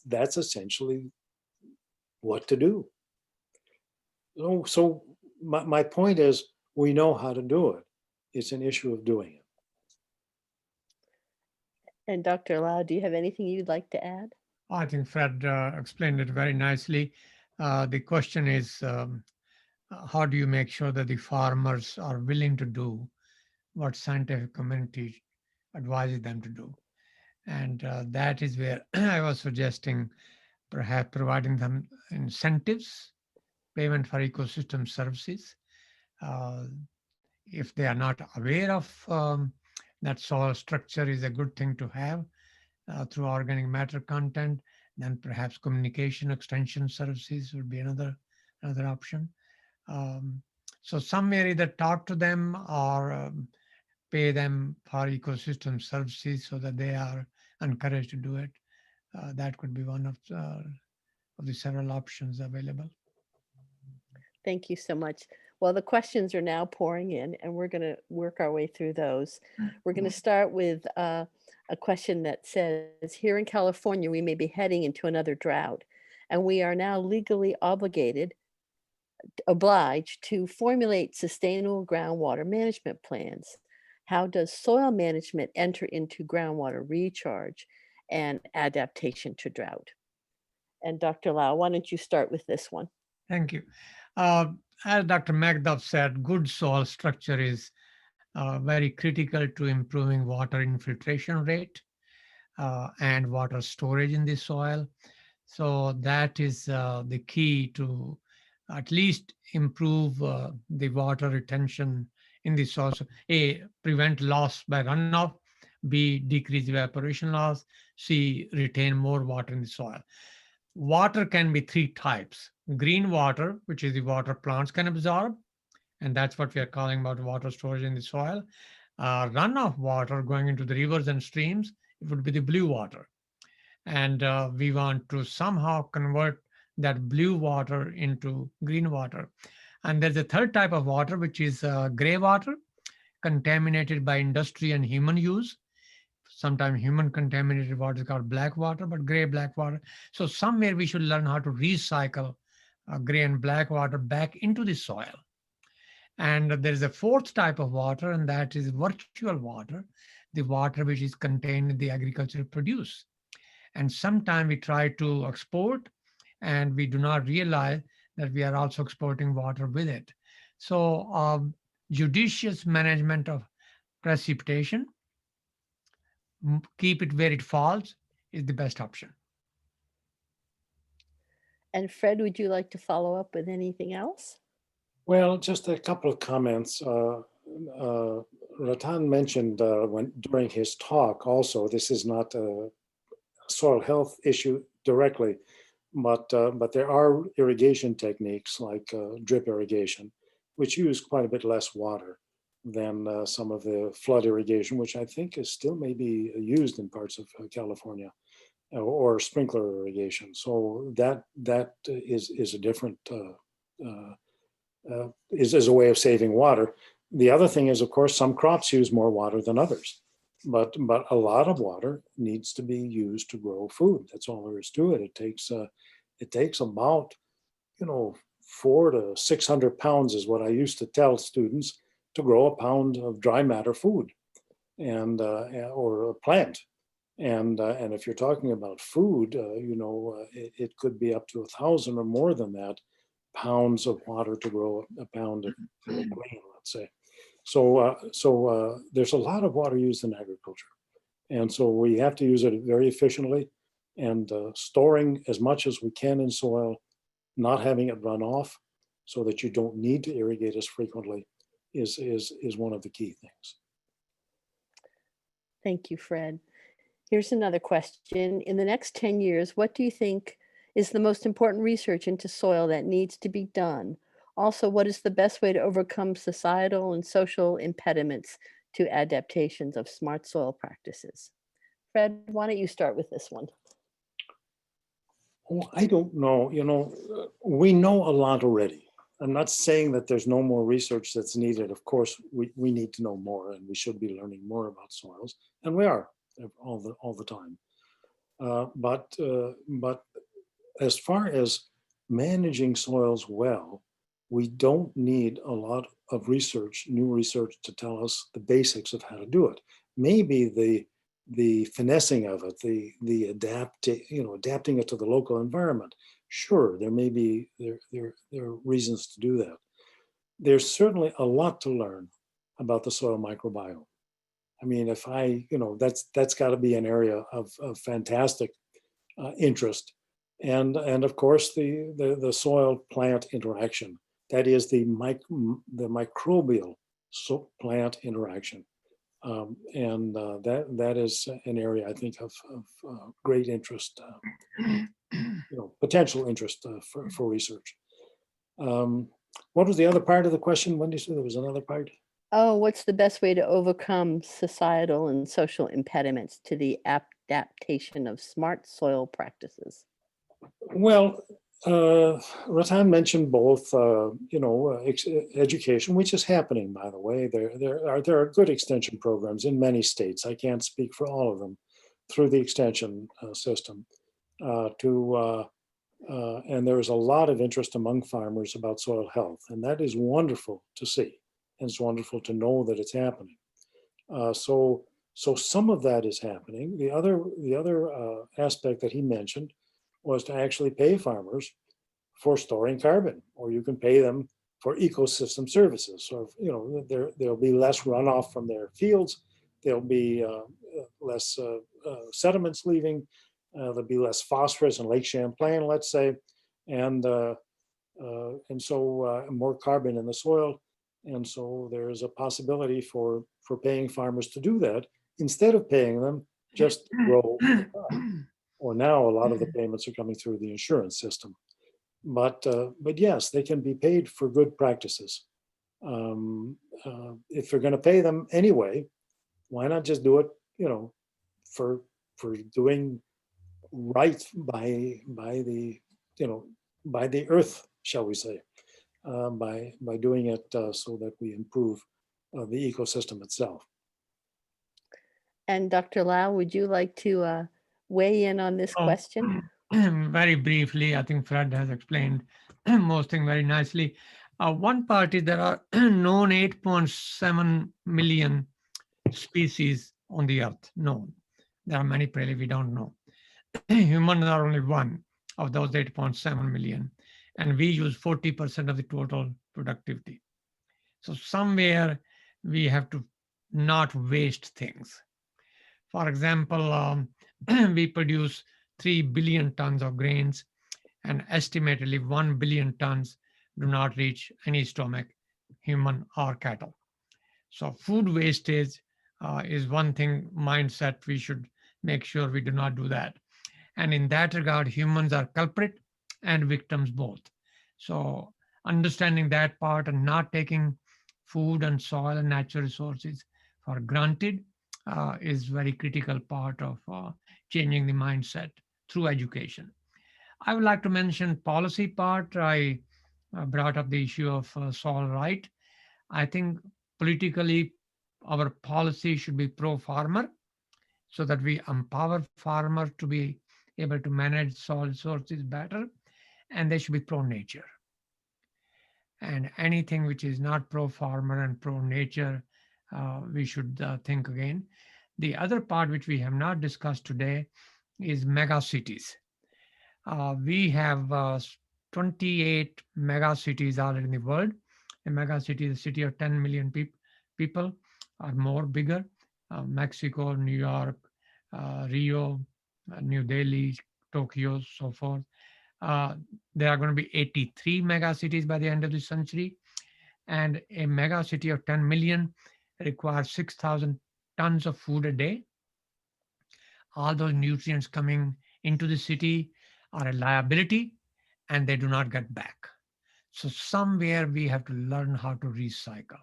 That's essentially what to do. So my point is, we know how to do it. It's an issue of doing it. And Dr. Lau, do you have anything you'd like to add? I think Fred explained it very nicely. The question is, how do you make sure that the farmers are willing to do what scientific community advises them to do? And that is where I was suggesting perhaps providing them incentives, payment for ecosystem services. Uh, if they are not aware of that soil structure is a good thing to have through organic matter content, then perhaps communication extension services would be another option. Um, so somewhere either talk to them or pay them for ecosystem services so that they are encouraged to do it. That could be one of the several options available. Thank you so much. Well, the questions are now pouring in, and we're going to work our way through those. We're going to start with a question that says, here in California, we may be heading into another drought, and we are now legally obliged to formulate sustainable groundwater management plans. How does soil management enter into groundwater recharge and adaptation to drought? And Dr. Lau, why don't you start with this one? Thank you. As Dr. Magdoff said, good soil structure is very critical to improving water infiltration rate and water storage in the soil. So that is the key to at least improve the water retention in the soil. So, A, prevent loss by runoff, B, decrease evaporation loss, C, retain more water in the soil. Water can be three types. Green water, which is the water plants can absorb, and that's what we are calling about water storage in the soil. Runoff water going into the rivers and streams, it would be the blue water. And we want to somehow convert that blue water into green water. And there's a third type of water, which is gray water, contaminated by industry and human use. Sometimes human contaminated water is called black water, but gray black water. So somewhere we should learn how to recycle gray and black water back into the soil. And there is a fourth type of water, and that is virtual water, the water which is contained in the agricultural produce. And sometimes we try to export and we do not realize that we are also exporting water with it. So judicious management of precipitation, keep it where it falls, is the best option. And Fred, would you like to follow up with anything else? Well, just a couple of comments. Rattan mentioned during his talk also, this is not a soil health issue directly, but there are irrigation techniques like drip irrigation, which use quite a bit less water than some of the flood irrigation, which I think is still maybe used in parts of California, or sprinkler irrigation. So that is a different is a way of saving water. The other thing is, of course, some crops use more water than others, but a lot of water needs to be used to grow food. That's all there is to it. It takes about 400 to 600 pounds is what I used to tell students to grow a pound of dry matter food, and or a plant. And if you're talking about food, it could be up to 1,000 or more than that pounds of water to grow a pound of grain, let's say. So there's a lot of water used in agriculture, and so we have to use it very efficiently, and storing as much as we can in soil, not having it run off, so that you don't need to irrigate as frequently, is one of the key things. Thank you, Fred. Here's another question. In the next 10 years, what do you think is the most important research into soil that needs to be done? Also, what is the best way to overcome societal and social impediments to adaptations of smart soil practices? Fred, why don't you start with this one? Oh, I don't know. We know a lot already. I'm not saying that there's no more research that's needed. Of course, we need to know more, and we should be learning more about soils, and we are all the time. But as far as managing soils well, We don't need a lot of research, new research, to tell us the basics of how to do it. Maybe the finessing of it, the adapting it to the local environment. Sure, there may be there are reasons to do that. There's certainly a lot to learn about the soil microbiome. I mean, if I, that's got to be an area of fantastic interest, and of course the soil plant interaction. That is the microbial plant interaction, and that is an area I think of great interest, potential interest for research. What was the other part of the question, Wendy? So there was another part. Oh, what's the best way to overcome societal and social impediments to the adaptation of smart soil practices? Well, Rattan mentioned both, education, which is happening, by the way. There are good extension programs in many states. I can't speak for all of them, through the extension system. And there is a lot of interest among farmers about soil health, and that is wonderful to see. And it's wonderful to know that it's happening. So some of that is happening. The other aspect that he mentioned was to actually pay farmers for storing carbon, or you can pay them for ecosystem services. So there'll be less runoff from their fields. There'll be less sediments leaving. There'll be less phosphorus in Lake Champlain, let's say, and so more carbon in the soil. And so there's a possibility for paying farmers to do that instead of paying them just to grow the crop. Or now a lot of the payments are coming through the insurance system. But yes, they can be paid for good practices. If you're going to pay them anyway, why not just do it, for doing right by the earth, shall we say, by doing it so that we improve the ecosystem itself. And Dr. Lau, would you like to weigh in on this question? Very briefly, I think Fred has explained most things very nicely. One part is there are known 8.7 million species on the earth, known. There are many probably we don't know. Humans are only one of those 8.7 million, and we use 40% of the total productivity. So somewhere we have to not waste things. For example, we produce 3 billion tons of grains, and estimatedly 1 billion tons do not reach any stomach, human or cattle. So food wastage is one thing, mindset we should make sure we do not do that. And in that regard, humans are culprit and victims both. So understanding that part and not taking food and soil and natural resources for granted is very critical part of changing the mindset through education. I would like to mention policy part. I brought up the issue of soil right. I think politically our policy should be pro-farmer so that we empower farmers to be able to manage soil resources better, and they should be pro-nature. And anything which is not pro-farmer and pro-nature, we should think again. The other part which we have not discussed today is mega cities. We have 28 mega cities already in the world. A mega city is a city of 10 million people or more, bigger. Mexico, New York, Rio, New Delhi, Tokyo, so forth. There are going to be 83 mega cities by the end of the century. And a mega city of 10 million requires 6,000 tons of food a day. All those nutrients coming into the city are a liability and they do not get back. So somewhere we have to learn how to recycle,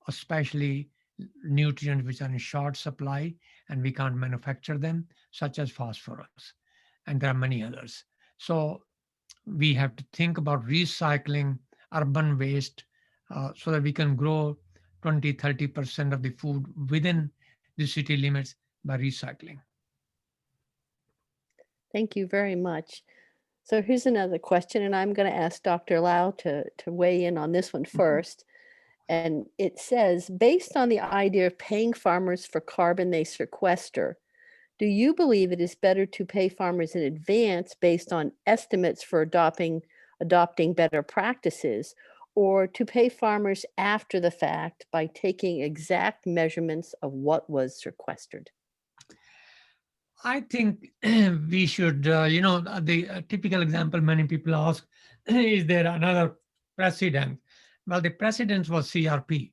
especially nutrients which are in short supply and we can't manufacture them, such as phosphorus. And there are many others. So we have to think about recycling urban waste so that we can grow 20-30% of the food within the city limits by recycling. Thank you very much. So here's another question, and I'm going to ask Dr. Lau to weigh in on this one first. And it says, based on the idea of paying farmers for carbon they sequester, do you believe it is better to pay farmers in advance based on estimates for adopting better practices, or to pay farmers after the fact by taking exact measurements of what was sequestered? I think we should, the typical example many people ask, is there another precedent? Well, the precedent was CRP,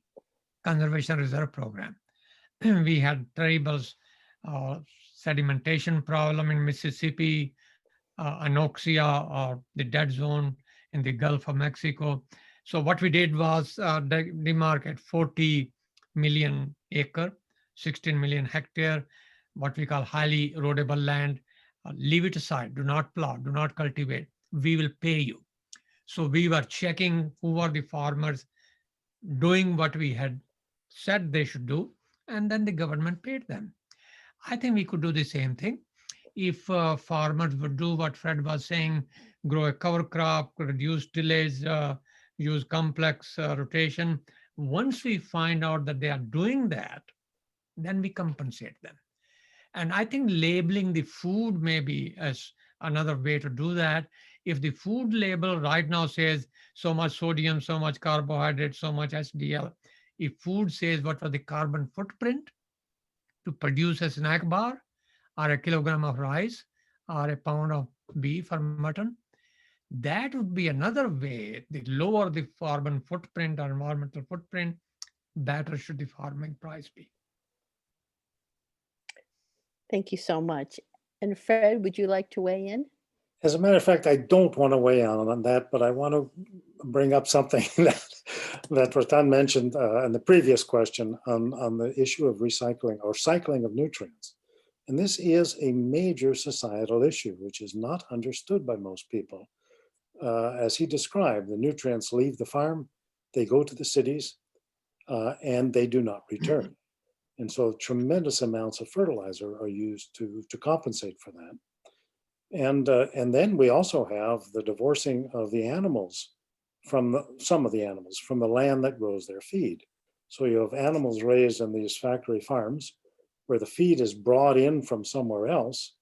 Conservation Reserve Program. We had terrible sedimentation problem in Mississippi, anoxia, or the dead zone in the Gulf of Mexico. So what we did was demarcate 40 million acre, 16 million hectare, what we call highly erodible land. Leave it aside, do not plow, do not cultivate. We will pay you. So we were checking who are the farmers doing what we had said they should do, and then the government paid them. I think we could do the same thing. If farmers would do what Fred was saying, grow a cover crop, reduce tillage, use complex rotation, once we find out that they are doing that, then we compensate them. And I think labeling the food may be as another way to do that. If the food label right now says so much sodium, so much carbohydrate, so much HDL, if food says what was the carbon footprint to produce a snack bar, or a kilogram of rice, or a pound of beef or mutton, that would be another way. The lower the carbon footprint or environmental footprint, better should the farming price be. Thank you so much. And Fred, would you like to weigh in? As a matter of fact, I don't want to weigh in on that, but I want to bring up something that Rattan mentioned in the previous question on the issue of recycling or cycling of nutrients. And this is a major societal issue, which is not understood by most people. As he described, the nutrients leave the farm, they go to the cities, and they do not return. And so tremendous amounts of fertilizer are used to compensate for that. And then we also have the divorcing of the animals from some of the animals from the land that grows their feed. So you have animals raised in these factory farms where the feed is brought in from somewhere else.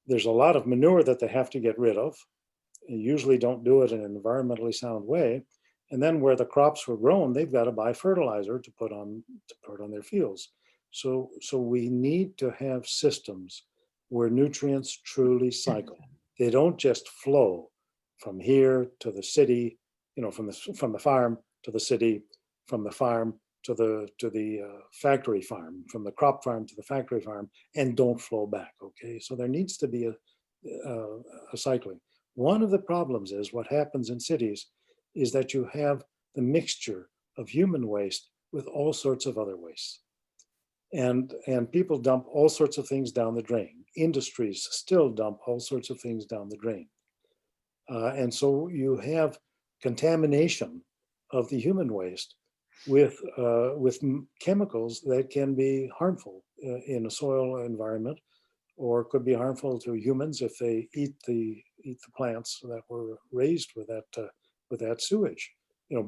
There's a lot of manure that they have to get rid of. They usually don't do it in an environmentally sound way. And then where the crops were grown, they've got to buy fertilizer to put on their fields. So we need to have systems where nutrients truly cycle. They don't just flow from here to the city, from the farm to the city, from the farm to the factory farm, from the crop farm to the factory farm, and don't flow back. Okay, so there needs to be a cycling. One of the problems is what happens in cities is that you have the mixture of human waste with all sorts of other wastes. And people dump all sorts of things down the drain. Industries still dump all sorts of things down the drain. And so you have contamination of the human waste with chemicals that can be harmful in a soil environment, or could be harmful to humans if they eat the plants that were raised with that sewage,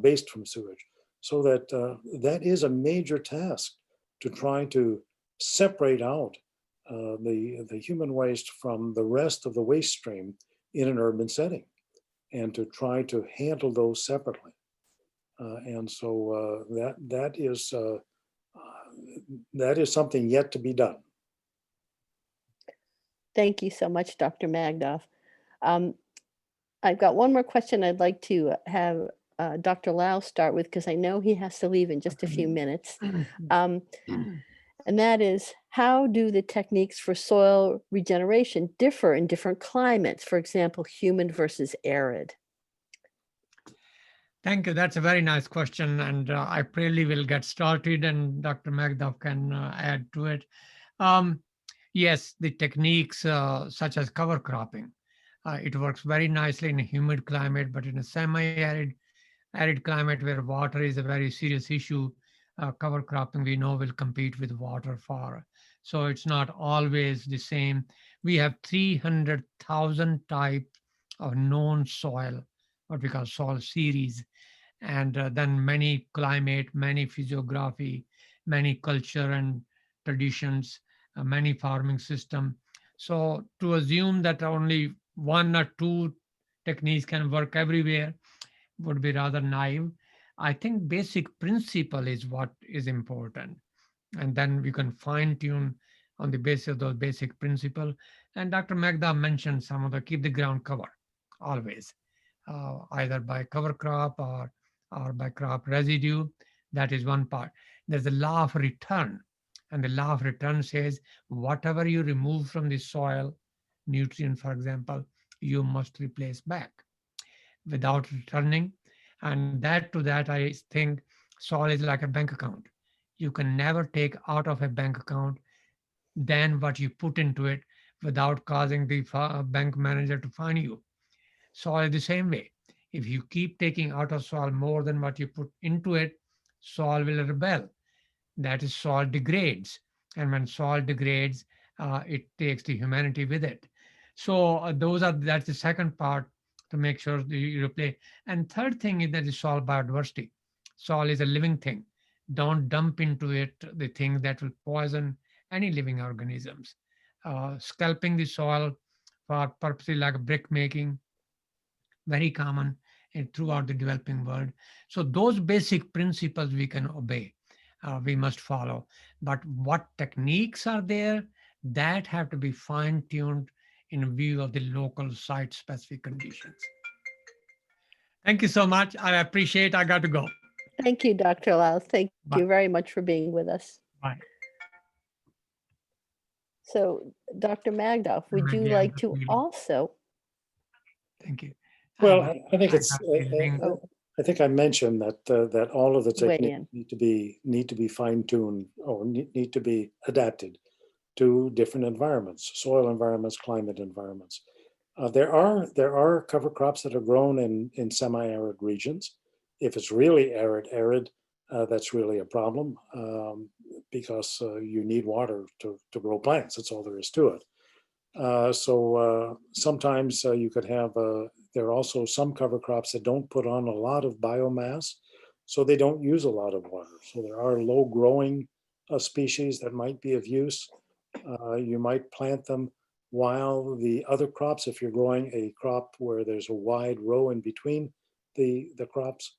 based from sewage. So that is a major task to try to separate out the human waste from the rest of the waste stream in an urban setting, and to try to handle those separately. And so that is something yet to be done. Thank you so much, Dr. Magdoff. I've got one more question I'd like to have Dr. Lau start with, because I know he has to leave in just a few minutes. And that is, how do the techniques for soil regeneration differ in different climates? For example, humid versus arid. Thank you. That's a very nice question. And I probably will get started, and Dr. Magdoff can add to it. Yes, the techniques such as cover cropping, it works very nicely in a humid climate, but in a semi-arid climate where water is a very serious issue, cover cropping we know will compete with water far. So it's not always the same. We have 300,000 types of known soil, what we call soil series, and then many climate, many physiography, many culture and traditions, many farming system. So to assume that only one or two techniques can work everywhere would be rather naive. I think basic principle is what is important. And then we can fine tune on the basis of those basic principle. And Dr. Magda mentioned some of the keep the ground cover always, either by cover crop or by crop residue. That is one part. There's the law of return. And the law of return says whatever you remove from the soil, nutrient, for example, you must replace back without returning. And that to that, I think soil is like a bank account. You can never take out of a bank account than what you put into it without causing the bank manager to fine you. Soil is the same way. If you keep taking out of soil more than what you put into it, soil will rebel. That is, soil degrades. And when soil degrades, it takes the humanity with it. So that's the second part, to make sure that you replace. And third thing is that is soil biodiversity. Soil is a living thing. Don't dump into it the things that will poison any living organisms. Scalping the soil for purposes like brick making, very common throughout the developing world. So those basic principles we can obey, we must follow. But what techniques are there, that have to be fine tuned in view of the local site specific conditions. Thank you so much. I appreciate. I got to go. Thank you, Dr. Lal. Thank Bye. you very much for being with us. Bye. So, Dr. Magdoff, would you Maybe like to really. also? Thank you. Well, I think it's. got the link. I think I mentioned that that all of the Weigh techniques in. need to be fine tuned or need to be adapted to different environments, soil environments, climate environments. There are cover crops that are grown in semi-arid regions. If it's really arid, that's really a problem, because you need water to grow plants. That's all there is to it. So sometimes you could have, there are also some cover crops that don't put on a lot of biomass, so they don't use a lot of water. So there are low growing species that might be of use. You might plant them while the other crops, if you're growing a crop where there's a wide row in between the crops,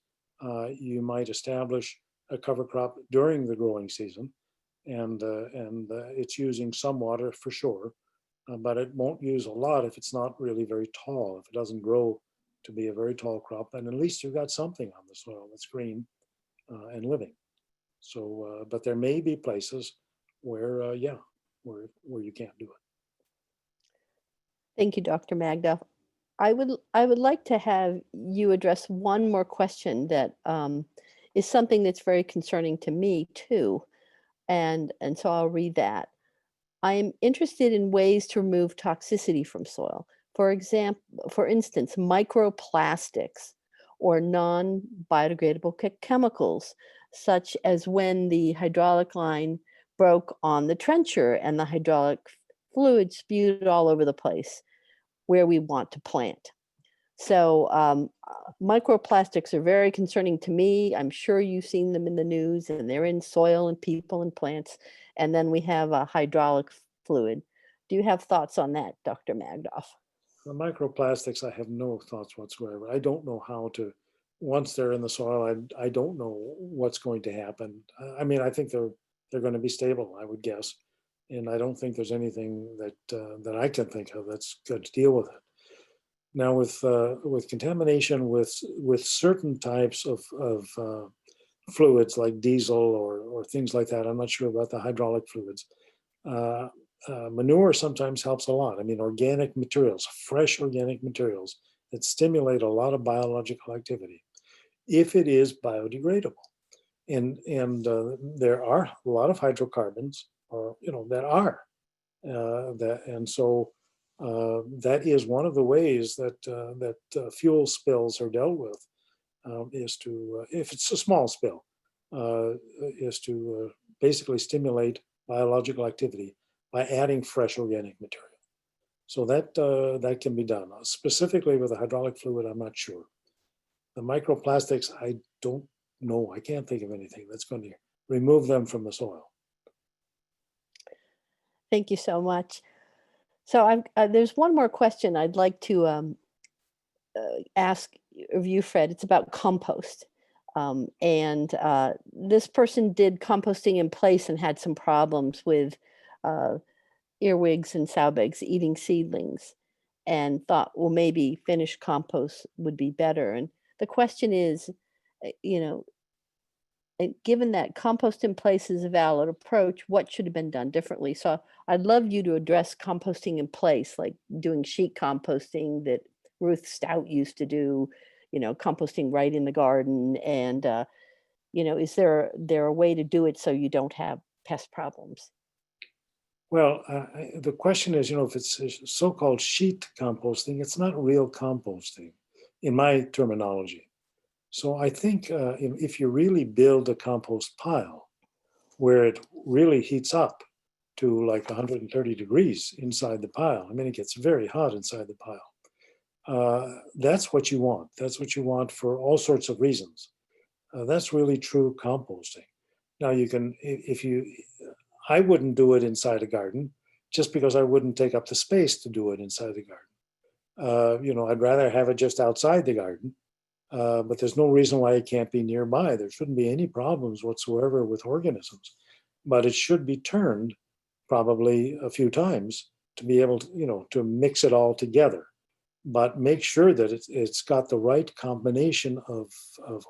you might establish a cover crop during the growing season, and it's using some water for sure. But it won't use a lot if it's not really very tall. If it doesn't grow to be a very tall crop, then at least you've got something on the soil that's green and living. So, but there may be places where, yeah, where you can't do it. Thank you, Dr. Magdoff. I would like to have you address one more question that is something that's very concerning to me too, and so I'll read that. I am interested in ways to remove toxicity from soil. For instance, microplastics or non-biodegradable chemicals, such as when the hydraulic line broke on the trencher and the hydraulic fluid spewed all over the place where we want to plant. So microplastics are very concerning to me. I'm sure you've seen them in the news, and they're in soil and people and plants. And then we have a hydraulic fluid. Do you have thoughts on that, Dr. Magdoff? The microplastics, I have no thoughts whatsoever. I don't know how to, once they're in the soil, I don't know what's going to happen. I mean, I think they're going to be stable, I would guess. And I don't think there's anything that I can think of that's good to deal with it. Now, with contamination with certain types of fluids like diesel or things like that, I'm not sure about the hydraulic fluids. Manure sometimes helps a lot. I mean, organic materials, fresh organic materials that stimulate a lot of biological activity, if it is biodegradable. And there are a lot of hydrocarbons, or that are that, and so that is one of the ways that fuel spills are dealt with, is to, if it's a small spill, is to basically stimulate biological activity by adding fresh organic material. So that can be done. Specifically with the hydraulic fluid, I'm not sure. The microplastics, I don't know. I can't think of anything that's going to remove them from the soil. Thank you so much. So there's one more question I'd like to ask of you, Fred. It's about compost. And this person did composting in place and had some problems with uh, earwigs and sow-bags eating seedlings, and thought, well, maybe finished compost would be better. And the question is, you know, given that compost in place is a valid approach, what should have been done differently? So I'd love you to address composting in place, like doing sheet composting that Ruth Stout used to do, composting right in the garden. And, is there a way to do it so you don't have pest problems? Well, the question is, if it's so-called sheet composting, it's not real composting in my terminology. So I think if you really build a compost pile where it really heats up to like 130 degrees inside the pile, I mean, it gets very hot inside the pile. That's what you want. That's what you want for all sorts of reasons. That's really true composting. Now you can, I wouldn't do it inside a garden just because I wouldn't take up the space to do it inside the garden. I'd rather have it just outside the garden. But there's no reason why it can't be nearby. There shouldn't be any problems whatsoever with organisms, but it should be turned probably a few times to be able to, to mix it all together. But make sure that it's got the right combination of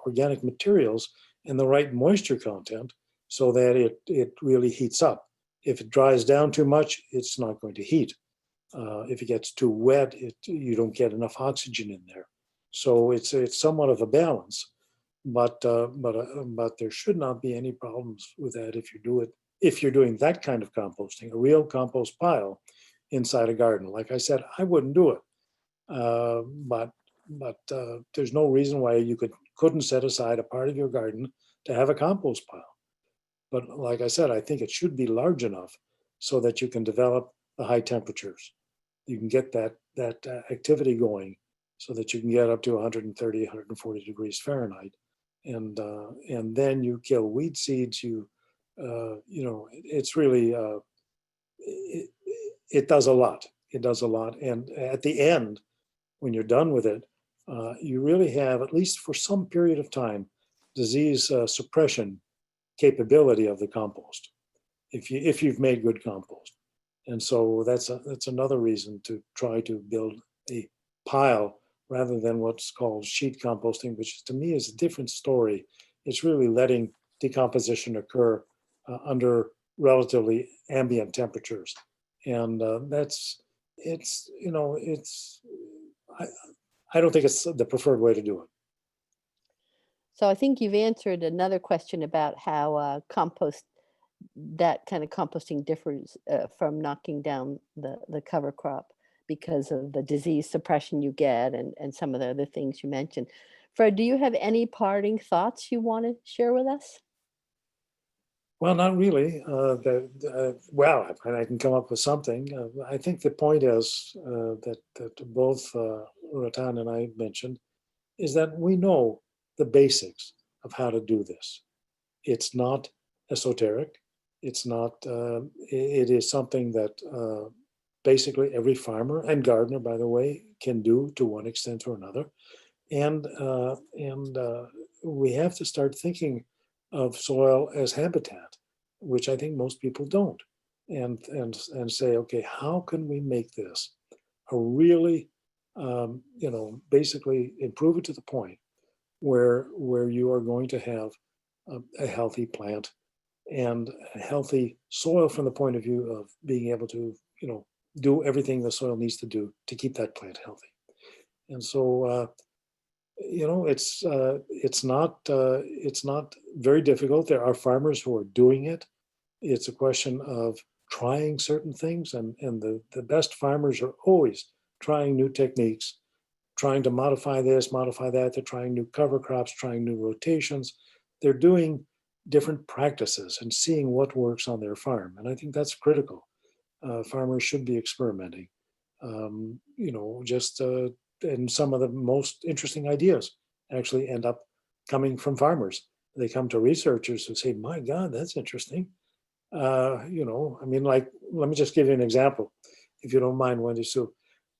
organic materials and the right moisture content so that it really heats up. If it dries down too much, it's not going to heat. If it gets too wet, you don't get enough oxygen in there. So it's somewhat of a balance, but there should not be any problems with that if you're doing that kind of composting, a real compost pile inside a garden. Like I said, I wouldn't do it, but there's no reason why you couldn't set aside a part of your garden to have a compost pile. But like I said, I think it should be large enough so that you can develop the high temperatures. You can get that activity going so that you can get up to 130, 140 degrees Fahrenheit, and then you kill weed seeds. It's really it does a lot. It does a lot, and at the end, when you're done with it, you really have, at least for some period of time, disease suppression capability of the compost if you've made good compost. And so that's another reason to try to build a pile rather than what's called sheet composting, which to me is a different story. It's really letting decomposition occur under relatively ambient temperatures, and I don't think it's the preferred way to do it. So I think you've answered another question about how that kind of composting differs from knocking down the cover crop because of the disease suppression you get and some of the other things you mentioned. Fred, do you have any parting thoughts you want to share with us? Well, not really. Well, I can come up with something. I think the point is that both Rattan and I mentioned is that we know the basics of how to do this. It's not esoteric. It's not. It is something that basically every farmer and gardener, by the way, can do to one extent or another, and we have to start thinking of soil as habitat, which I think most people don't, and say, okay, how can we make this a really, basically improve it to the point where you are going to have a healthy plant and a healthy soil from the point of view of being able to, do everything the soil needs to do to keep that plant healthy. And so, it's not very difficult. There are farmers who are doing it. It's a question of trying certain things, and the best farmers are always trying new techniques, trying to modify this, modify that. They're trying new cover crops, trying new rotations. They're doing different practices and seeing what works on their farm. And I think that's critical. Farmers should be experimenting. just and some of the most interesting ideas actually end up coming from farmers. They come to researchers who say, "My God, that's interesting." I mean, like, let me just give you an example, if you don't mind, Wendy Sue.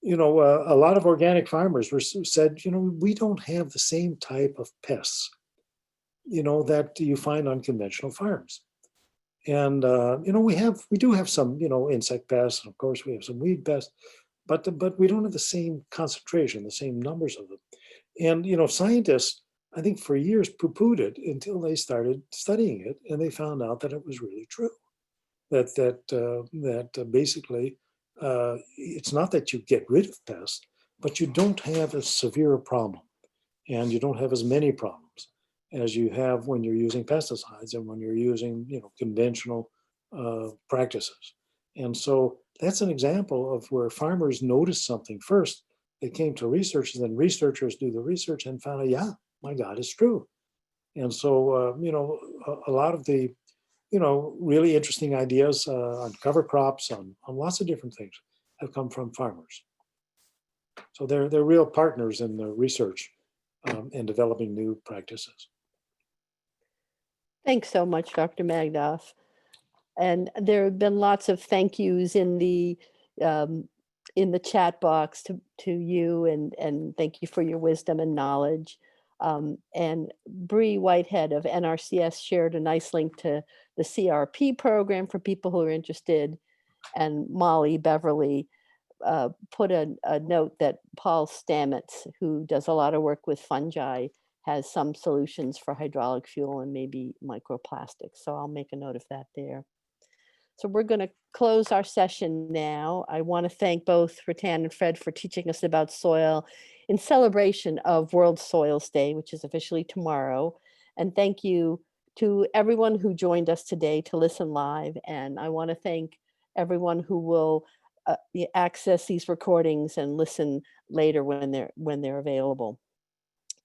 A lot of organic farmers said, we don't have the same type of pests, that you find on conventional farms. And we do have some, insect pests, and of course we have some weed pests, but we don't have the same concentration, the same numbers of them. And scientists, I think for years poo-pooed it until they started studying it, and they found out that it was really true. That basically it's not that you get rid of pests, but you don't have as severe a problem, and you don't have as many problems as you have when you're using pesticides and when you're using conventional practices. And so that's an example of where farmers noticed something first. They came to researchers, and then researchers do the research and found out, yeah, my God, it's true. And so a lot of the really interesting ideas on cover crops, on lots of different things have come from farmers. So they're real partners in the research and developing new practices. Thanks so much, Dr. Magdoff. And there have been lots of thank yous in the chat box to you, and thank you for your wisdom and knowledge. And Bree Whitehead of NRCS shared a nice link to the CRP program for people who are interested. And Molly Beverly put a note that Paul Stamets, who does a lot of work with fungi, has some solutions for hydraulic fuel and maybe microplastics. So I'll make a note of that there. So we're going to close our session now. I want to thank both Rattan and Fred for teaching us about soil in celebration of World Soils Day, which is officially tomorrow. And thank you to everyone who joined us today to listen live. And I want to thank everyone who will access these recordings and listen later when they're available.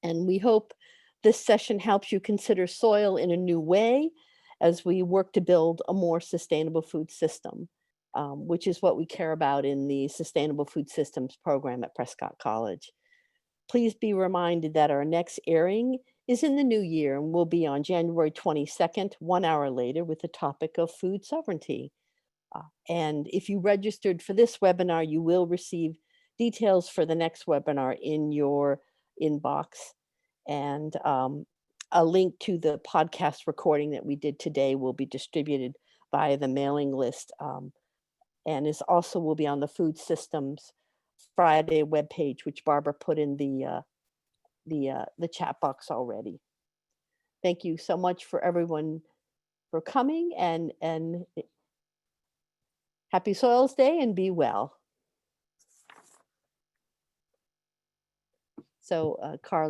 And we hope this session helps you consider soil in a new way as we work to build a more sustainable food system, which is what we care about in the Sustainable Food Systems program at Prescott College. Please be reminded that our next airing is in the new year and will be on January 22nd, 1 hour later, with the topic of food sovereignty. And if you registered for this webinar, you will receive details for the next webinar in your inbox. And a link to the podcast recording that we did today will be distributed via the mailing list, and is also will be on the Food Systems Friday webpage, which Barbara put in the chat box already. Thank you so much for everyone for coming, and happy Soils Day, and be well. So, Carla.